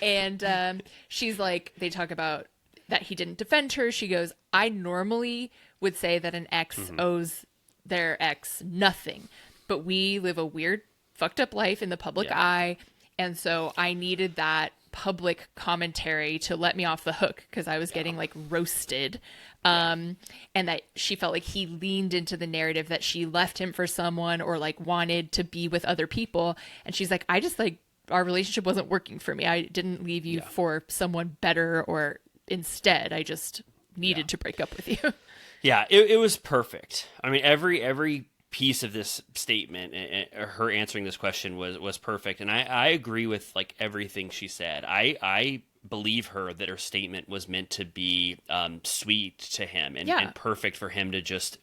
Speaker 2: And she's like, they talk about that he didn't defend her. She goes, I normally would say that an ex owes their ex nothing, but we live a weird, fucked up life in the public eye. And so I needed that public commentary to let me off the hook, because I was getting like roasted. And that she felt like he leaned into the narrative that she left him for someone, or like wanted to be with other people. And she's like, I just like, our relationship wasn't working for me. I didn't leave you for someone better, or instead I just needed to break up with you.
Speaker 1: Yeah, it was perfect. I mean, every piece of this statement, her answering this question was perfect. And I agree with like everything she said. I believe her that her statement was meant to be sweet to him and perfect for him to just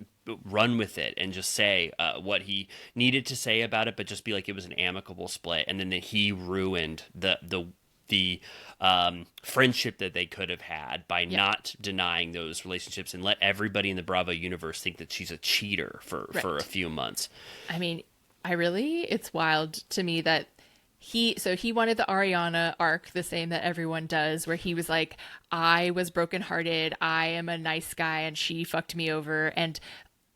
Speaker 1: run with it and just say what he needed to say about it, but just be like it was an amicable split. And then that he ruined the friendship that they could have had by not denying those relationships, and let everybody in the Bravo universe think that she's a cheater for a few months.
Speaker 2: I mean, it's wild to me that he wanted the Ariana arc, the same that everyone does, where he was like, I was brokenhearted, I am a nice guy, and she fucked me over. And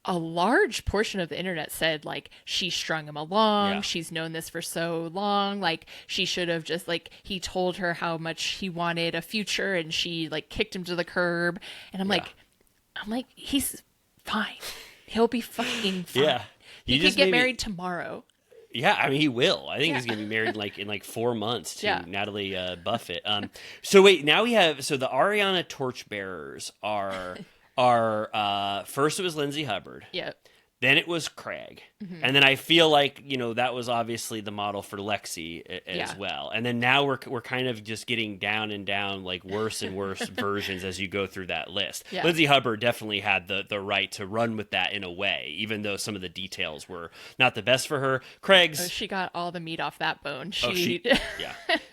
Speaker 2: a large portion of the internet said like, she strung him along. She's known this for so long. Like, she should have just like, he told her how much he wanted a future, and she like kicked him to the curb. And I'm like, he's fine. He'll be fucking fine.
Speaker 1: Yeah.
Speaker 2: He could get married tomorrow.
Speaker 1: Yeah, I mean, he will. I think he's going to be married in like 4 months to Natalie Buffett. So wait, now we have, so the Ariana torchbearers are first it was Lindsay Hubbard.
Speaker 2: Yep.
Speaker 1: Then it was Craig. And then I feel like, that was obviously the model for Lexi as well. And then now we're kind of just getting down and down, like worse and worse versions as you go through that list.
Speaker 2: Yeah.
Speaker 1: Lindsay Hubbard definitely had the right to run with that in a way, even though some of the details were not the best for her. Craig's...
Speaker 2: she got all the meat off that bone.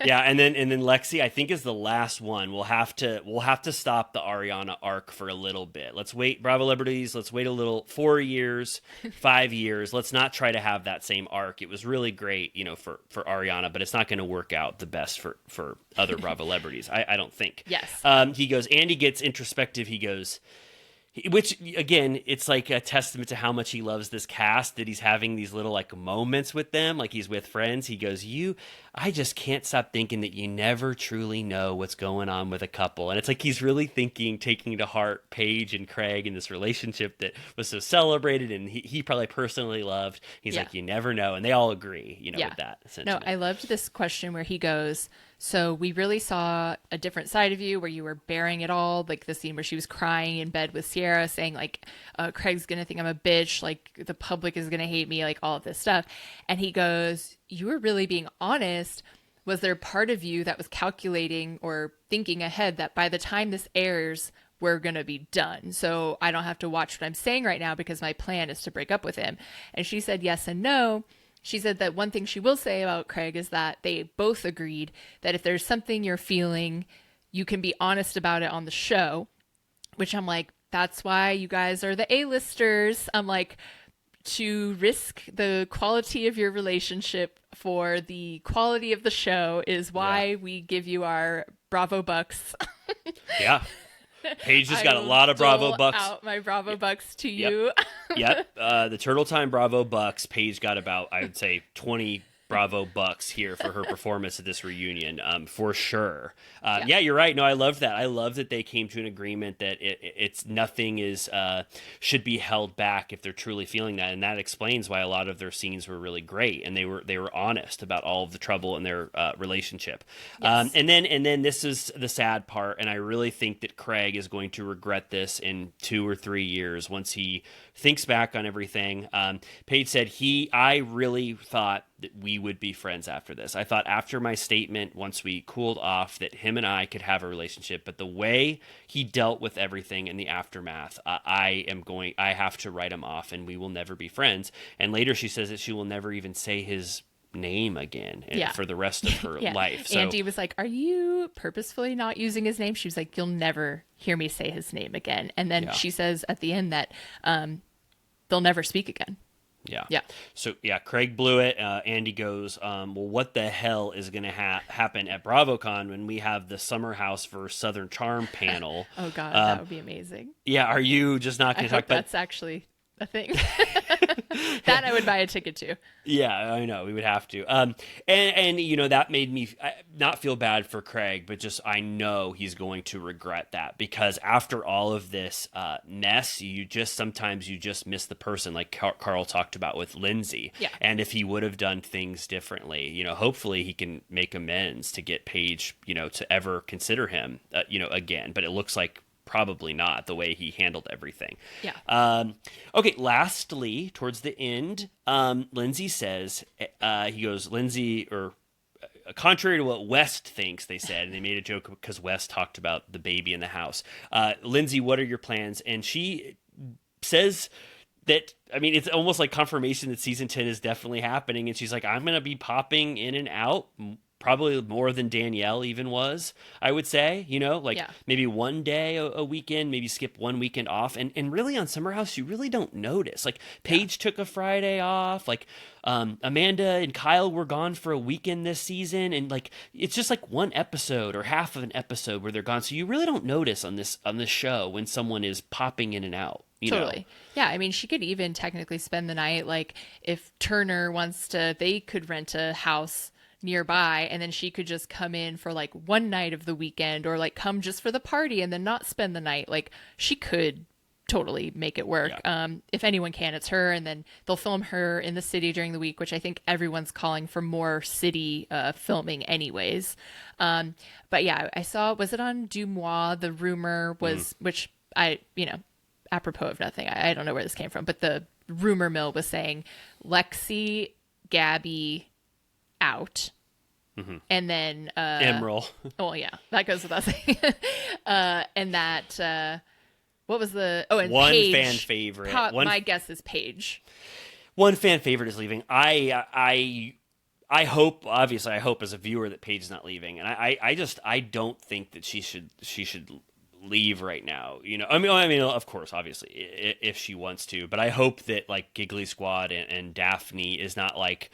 Speaker 1: Yeah. And then Lexi, I think, is the last one. We'll have to stop the Ariana arc for a little bit. Let's wait, Bravo Liberties. Let's wait a little, 4 years, 5 years. Let's not try to have that same arc. It was really great, for Ariana, but it's not going to work out the best for other Bravo Liberties. I don't think.
Speaker 2: Yes.
Speaker 1: He goes, Andy gets introspective. He goes, which, again, it's like a testament to how much he loves this cast, that he's having these little like moments with them, like he's with friends. He goes, I just can't stop thinking that you never truly know what's going on with a couple. And it's like he's really taking to heart Paige and Craig and this relationship that was so celebrated and he probably personally loved. He's like, you never know. And they all agree, with that sentiment.
Speaker 2: No, I loved this question where he goes, so we really saw a different side of you where you were bearing it all, like the scene where she was crying in bed with Sierra saying like, Craig's going to think I'm a bitch, like the public is going to hate me, like all of this stuff. And he goes, you were really being honest. Was there part of you that was calculating or thinking ahead that by the time this airs, we're going to be done? So I don't have to watch what I'm saying right now because my plan is to break up with him. And she said yes and no. She said that one thing she will say about Craig is that they both agreed that if there's something you're feeling, you can be honest about it on the show, which I'm like, that's why you guys are the A-listers. I'm like, to risk the quality of your relationship for the quality of the show is why we give you our Bravo Bucks.
Speaker 1: Yeah. Paige has got a lot of Bravo Bucks.
Speaker 2: Out my Bravo Bucks to you.
Speaker 1: Yep. The Turtle Time Bravo Bucks. Paige got about, I would say, 20 Bravo Bucks here for her performance at this reunion, for sure. Yeah, you're right. No, I love that. I love that they came to an agreement that it's nothing is should be held back if they're truly feeling that, and that explains why a lot of their scenes were really great, and they were honest about all of the trouble in their relationship. Yes. And then this is the sad part, and I really think that Craig is going to regret this in 2 or 3 years once he thinks back on everything. Paige said I really thought that we would be friends after this. I thought after my statement, once we cooled off, that him and I could have a relationship. But the way he dealt with everything in the aftermath, I have to write him off and we will never be friends. And later she says that she will never even say his name again for the rest of her life. So
Speaker 2: Andy was like, are you purposefully not using his name? She was like, you'll never hear me say his name again. And then she says at the end that they'll never speak again. Yeah.
Speaker 1: So Craig blew it. Andy goes, well, what the hell is going to happen at BravoCon when we have the Summer House versus Southern Charm panel?
Speaker 2: Oh God, that would be amazing.
Speaker 1: Yeah. Are you just not going to talk about?
Speaker 2: That's actually a thing. That I would buy a ticket to.
Speaker 1: Yeah, I know we would have to. And that made me not feel bad for Craig, but just I know he's going to regret that because after all of this mess, sometimes you just miss the person, like Carl talked about with Lindsay.
Speaker 2: Yeah.
Speaker 1: And if he would have done things differently, hopefully he can make amends to get Paige, to ever consider him, again. But it looks like probably not, the way he handled everything.
Speaker 2: Yeah.
Speaker 1: Okay, lastly, towards the end, Lindsay says, Lindsay, or contrary to what West thinks, they said, and they made a joke because West talked about the baby in the house. Lindsay, what are your plans? And she says that, it's almost like confirmation that season 10 is definitely happening. And she's like, I'm going to be popping in and out, probably more than Danielle even was, I would say, maybe one day a weekend, maybe skip one weekend off. And really on Summer House, you really don't notice. Like Paige took a Friday off, like Amanda and Kyle were gone for a weekend this season. And like, it's just like one episode or half of an episode where they're gone. So you really don't notice on this show when someone is popping in and out.
Speaker 2: Totally. Yeah. She could even technically spend the night. Like if Turner wants to, they could rent a house nearby and then she could just come in for like one night of the weekend or like come just for the party and then not spend the night. Like she could totally make it work. If anyone can, it's her. And then they'll film her in the city during the week, which I think everyone's calling for more city filming anyways. But yeah, I saw, was it on Dumois? The rumor was, which I, apropos of nothing, I don't know where this came from, but the rumor mill was saying Lexi, Gabby out. And then
Speaker 1: Emerald.
Speaker 2: Oh yeah, that goes without saying. And that what was the and
Speaker 1: one
Speaker 2: Paige,
Speaker 1: fan favorite.
Speaker 2: My guess is Paige.
Speaker 1: One fan favorite is leaving. I hope, obviously, I hope as a viewer that Paige is not leaving, and I don't think that she should leave right now. You know, I mean, of course, obviously, if she wants to, but I hope that like Giggly Squad and Daphne is not like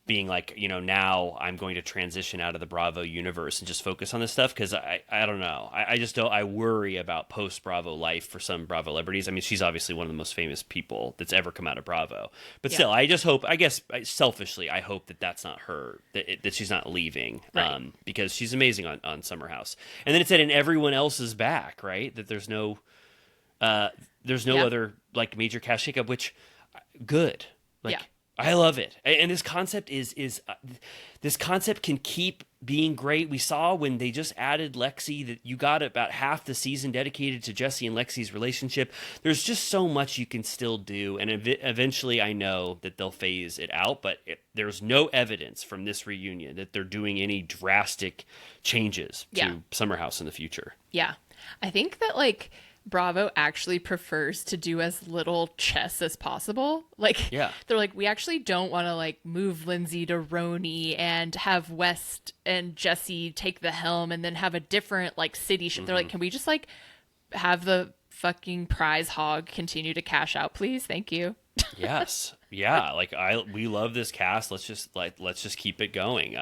Speaker 1: being like, you know, now I'm going to transition out of the Bravo universe and just focus on this stuff, because I don't know. I just don't. I worry about post Bravo life for some Bravo celebrities. I mean, she's obviously one of the most famous people that's ever come out of Bravo, but still, I just hope. I guess selfishly, I hope that that's not her. That she's not leaving,
Speaker 2: right.
Speaker 1: Because she's amazing on Summer House. And then it said, and everyone else is back, right? That there's no other like major cast shakeup, which good. Like, I love it, and this concept this concept can keep being great. We saw when they just added Lexi that you got about half the season dedicated to Jesse and Lexi's relationship. There's just so much you can still do, and eventually I know that they'll phase it out, but there's no evidence from this reunion that they're doing any drastic changes to Summer House in the future.
Speaker 2: Yeah, I think that like Bravo actually prefers to do as little chess as possible. Like, they're like, we actually don't want to like move Lindsay to Roni and have West and Jesse take the helm and then have a different like city. They're like, can we just like have the fucking prize hog continue to cash out, please? Thank you.
Speaker 1: Yes. Yeah. Like we love this cast. Let's just keep it going.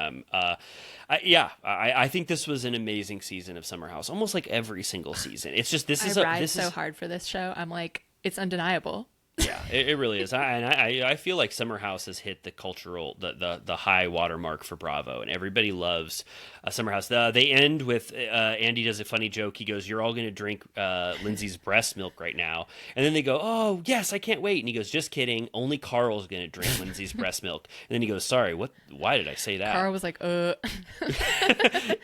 Speaker 1: I think this was an amazing season of Summer House. Almost like every single season. It's just, I ride
Speaker 2: so hard for this show. I'm like, it's undeniable.
Speaker 1: Yeah, it really is. I feel like Summer House has hit the cultural, the high watermark for Bravo, and everybody loves Summer House. They end with Andy does a funny joke. He goes, "You're all going to drink Lindsay's breast milk right now," and then they go, "Oh yes, I can't wait." And he goes, "Just kidding. Only Carl's going to drink Lindsay's breast milk." And then he goes, "Sorry, what? Why did I say that?"
Speaker 2: Carl was like,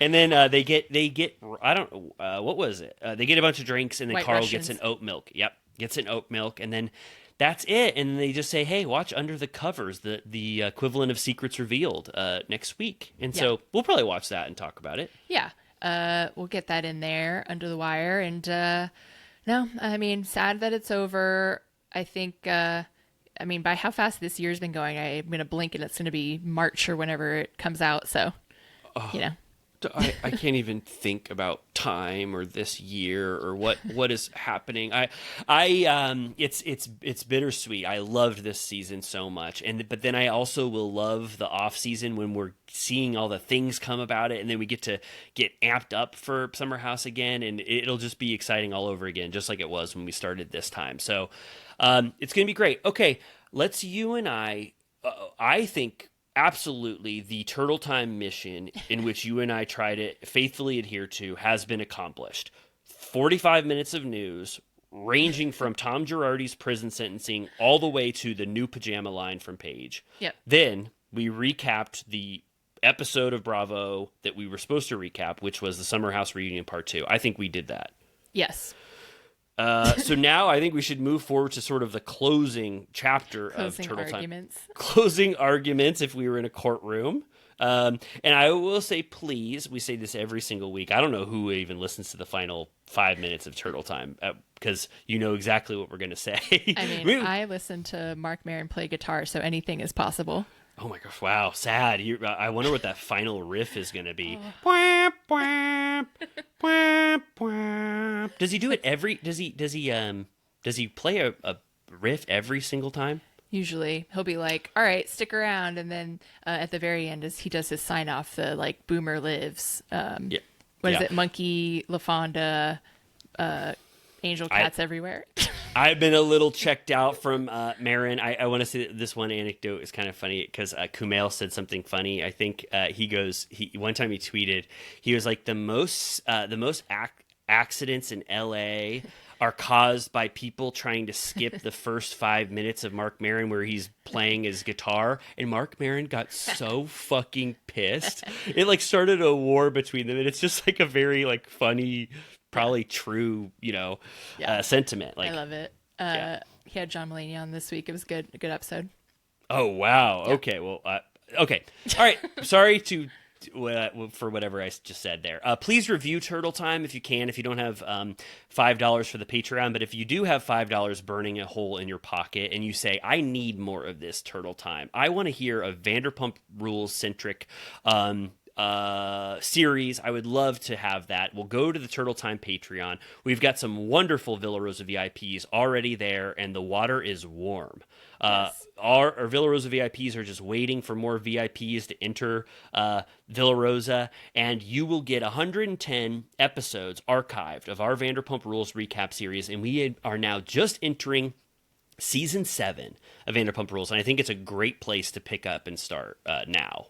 Speaker 1: And then they get I don't what was it? They get a bunch of drinks, and then
Speaker 2: White
Speaker 1: Carl
Speaker 2: Russians.
Speaker 1: gets an oat milk. Yep, gets an oat milk, and then that's it. And they just say, hey, watch Under the Covers, the equivalent of Secrets Revealed, next week. And so we'll probably watch that and talk about it.
Speaker 2: Yeah. We'll get that in there under the wire. And no, I mean, sad that it's over. I think, by how fast this year's been going, I'm going to blink and it's going to be March or whenever it comes out. So, you know.
Speaker 1: I can't even think about time or this year or what is happening. It's bittersweet. I loved this season so much, but then I also will love the off season when we're seeing all the things come about it, and then we get to get amped up for Summer House again, and it'll just be exciting all over again, just like it was when we started this time. So it's gonna be great. Okay, let's you and I think. Absolutely, the Turtle Time mission in which you and I try to faithfully adhere to has been accomplished. 45 minutes of news, ranging from Tom Girardi's prison sentencing all the way to the new pajama line from Paige.
Speaker 2: Yep.
Speaker 1: Then we recapped the episode of Bravo that we were supposed to recap, which was the Summer House Reunion Part 2. I think we did that.
Speaker 2: Yes.
Speaker 1: So now I think we should move forward to sort of the closing chapter of Turtle
Speaker 2: arguments.
Speaker 1: Time. Closing arguments if we were in a courtroom. And I will say, please, we say this every single week. I don't know who even listens to the final 5 minutes of Turtle Time because you know exactly what we're going to say.
Speaker 2: I mean, I listen to Mark Maron play guitar, so anything is possible.
Speaker 1: Oh my gosh! Wow, sad. I wonder what that final riff is going to be. Does he do it every? Does he play a riff every single time?
Speaker 2: Usually, he'll be like, "All right, stick around," and then at the very end, as he does his sign off, the like "Boomer lives." What is it? Monkey, LaFonda, Angel Cats everywhere.
Speaker 1: I've been a little checked out from Marin. I want to say that this one anecdote is kind of funny because Kumail said something funny. I think one time he tweeted, he was like, the most accidents in LA are caused by people trying to skip the first 5 minutes of Mark Maron where he's playing his guitar, and Mark Maron got so fucking pissed. It like started a war between them, and it's just like a very like funny, probably true, sentiment. Like,
Speaker 2: I love it. He had John Mulaney on this week. It was good. A good episode.
Speaker 1: Oh, wow.
Speaker 2: Yeah.
Speaker 1: Okay. Well, okay. All right. Sorry for whatever I just said there. Please review Turtle Time if you can, if you don't have $5 for the Patreon. But if you do have $5 burning a hole in your pocket and you say, I need more of this Turtle Time, I want to hear a Vanderpump Rules-centric series. I would love to have that. We'll go to the Turtle Time Patreon. We've got some wonderful Villa Rosa VIPs already there, and the water is warm.
Speaker 2: Yes.
Speaker 1: Our Villa Rosa VIPs are just waiting for more VIPs to enter Villa Rosa, and you will get 110 episodes archived of our Vanderpump Rules recap series, and we are now just entering Season 7 of Vanderpump Rules, and I think it's a great place to pick up and start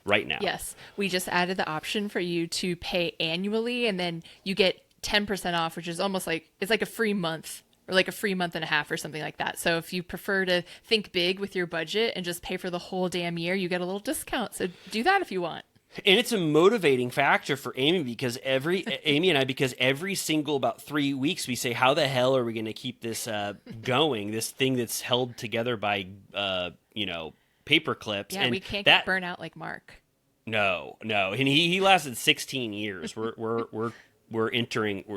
Speaker 1: right now.
Speaker 2: Yes. We just added the option for you to pay annually, and then you get 10% off, which is almost like, it's like a free month or like a free month and a half or something like that. So if you prefer to think big with your budget and just pay for the whole damn year, you get a little discount. So do that if you want.
Speaker 1: And it's a motivating factor for Amy because Amy and I, because every single about 3 weeks we say, how the hell are we going to keep this going? This thing that's held together by, paper clips.
Speaker 2: Yeah,
Speaker 1: and
Speaker 2: we can't get burnt out like Mark.
Speaker 1: No. And he lasted 16 years. We're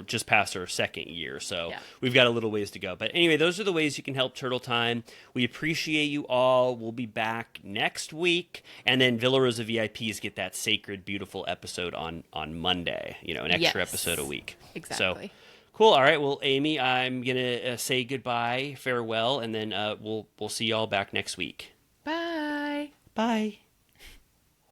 Speaker 1: just past our second year, so
Speaker 2: Yeah.
Speaker 1: We've got a little ways to go. But anyway, those are the ways you can help Turtle Time. We appreciate you all. We'll be back next week, and then Villa Rosa VIPs get that sacred, beautiful episode on Monday. An extra episode a week.
Speaker 2: Exactly.
Speaker 1: So, cool. All right. Well, Amy, I'm gonna say goodbye, farewell, and then we'll see y'all back next week.
Speaker 2: Bye.
Speaker 1: Bye.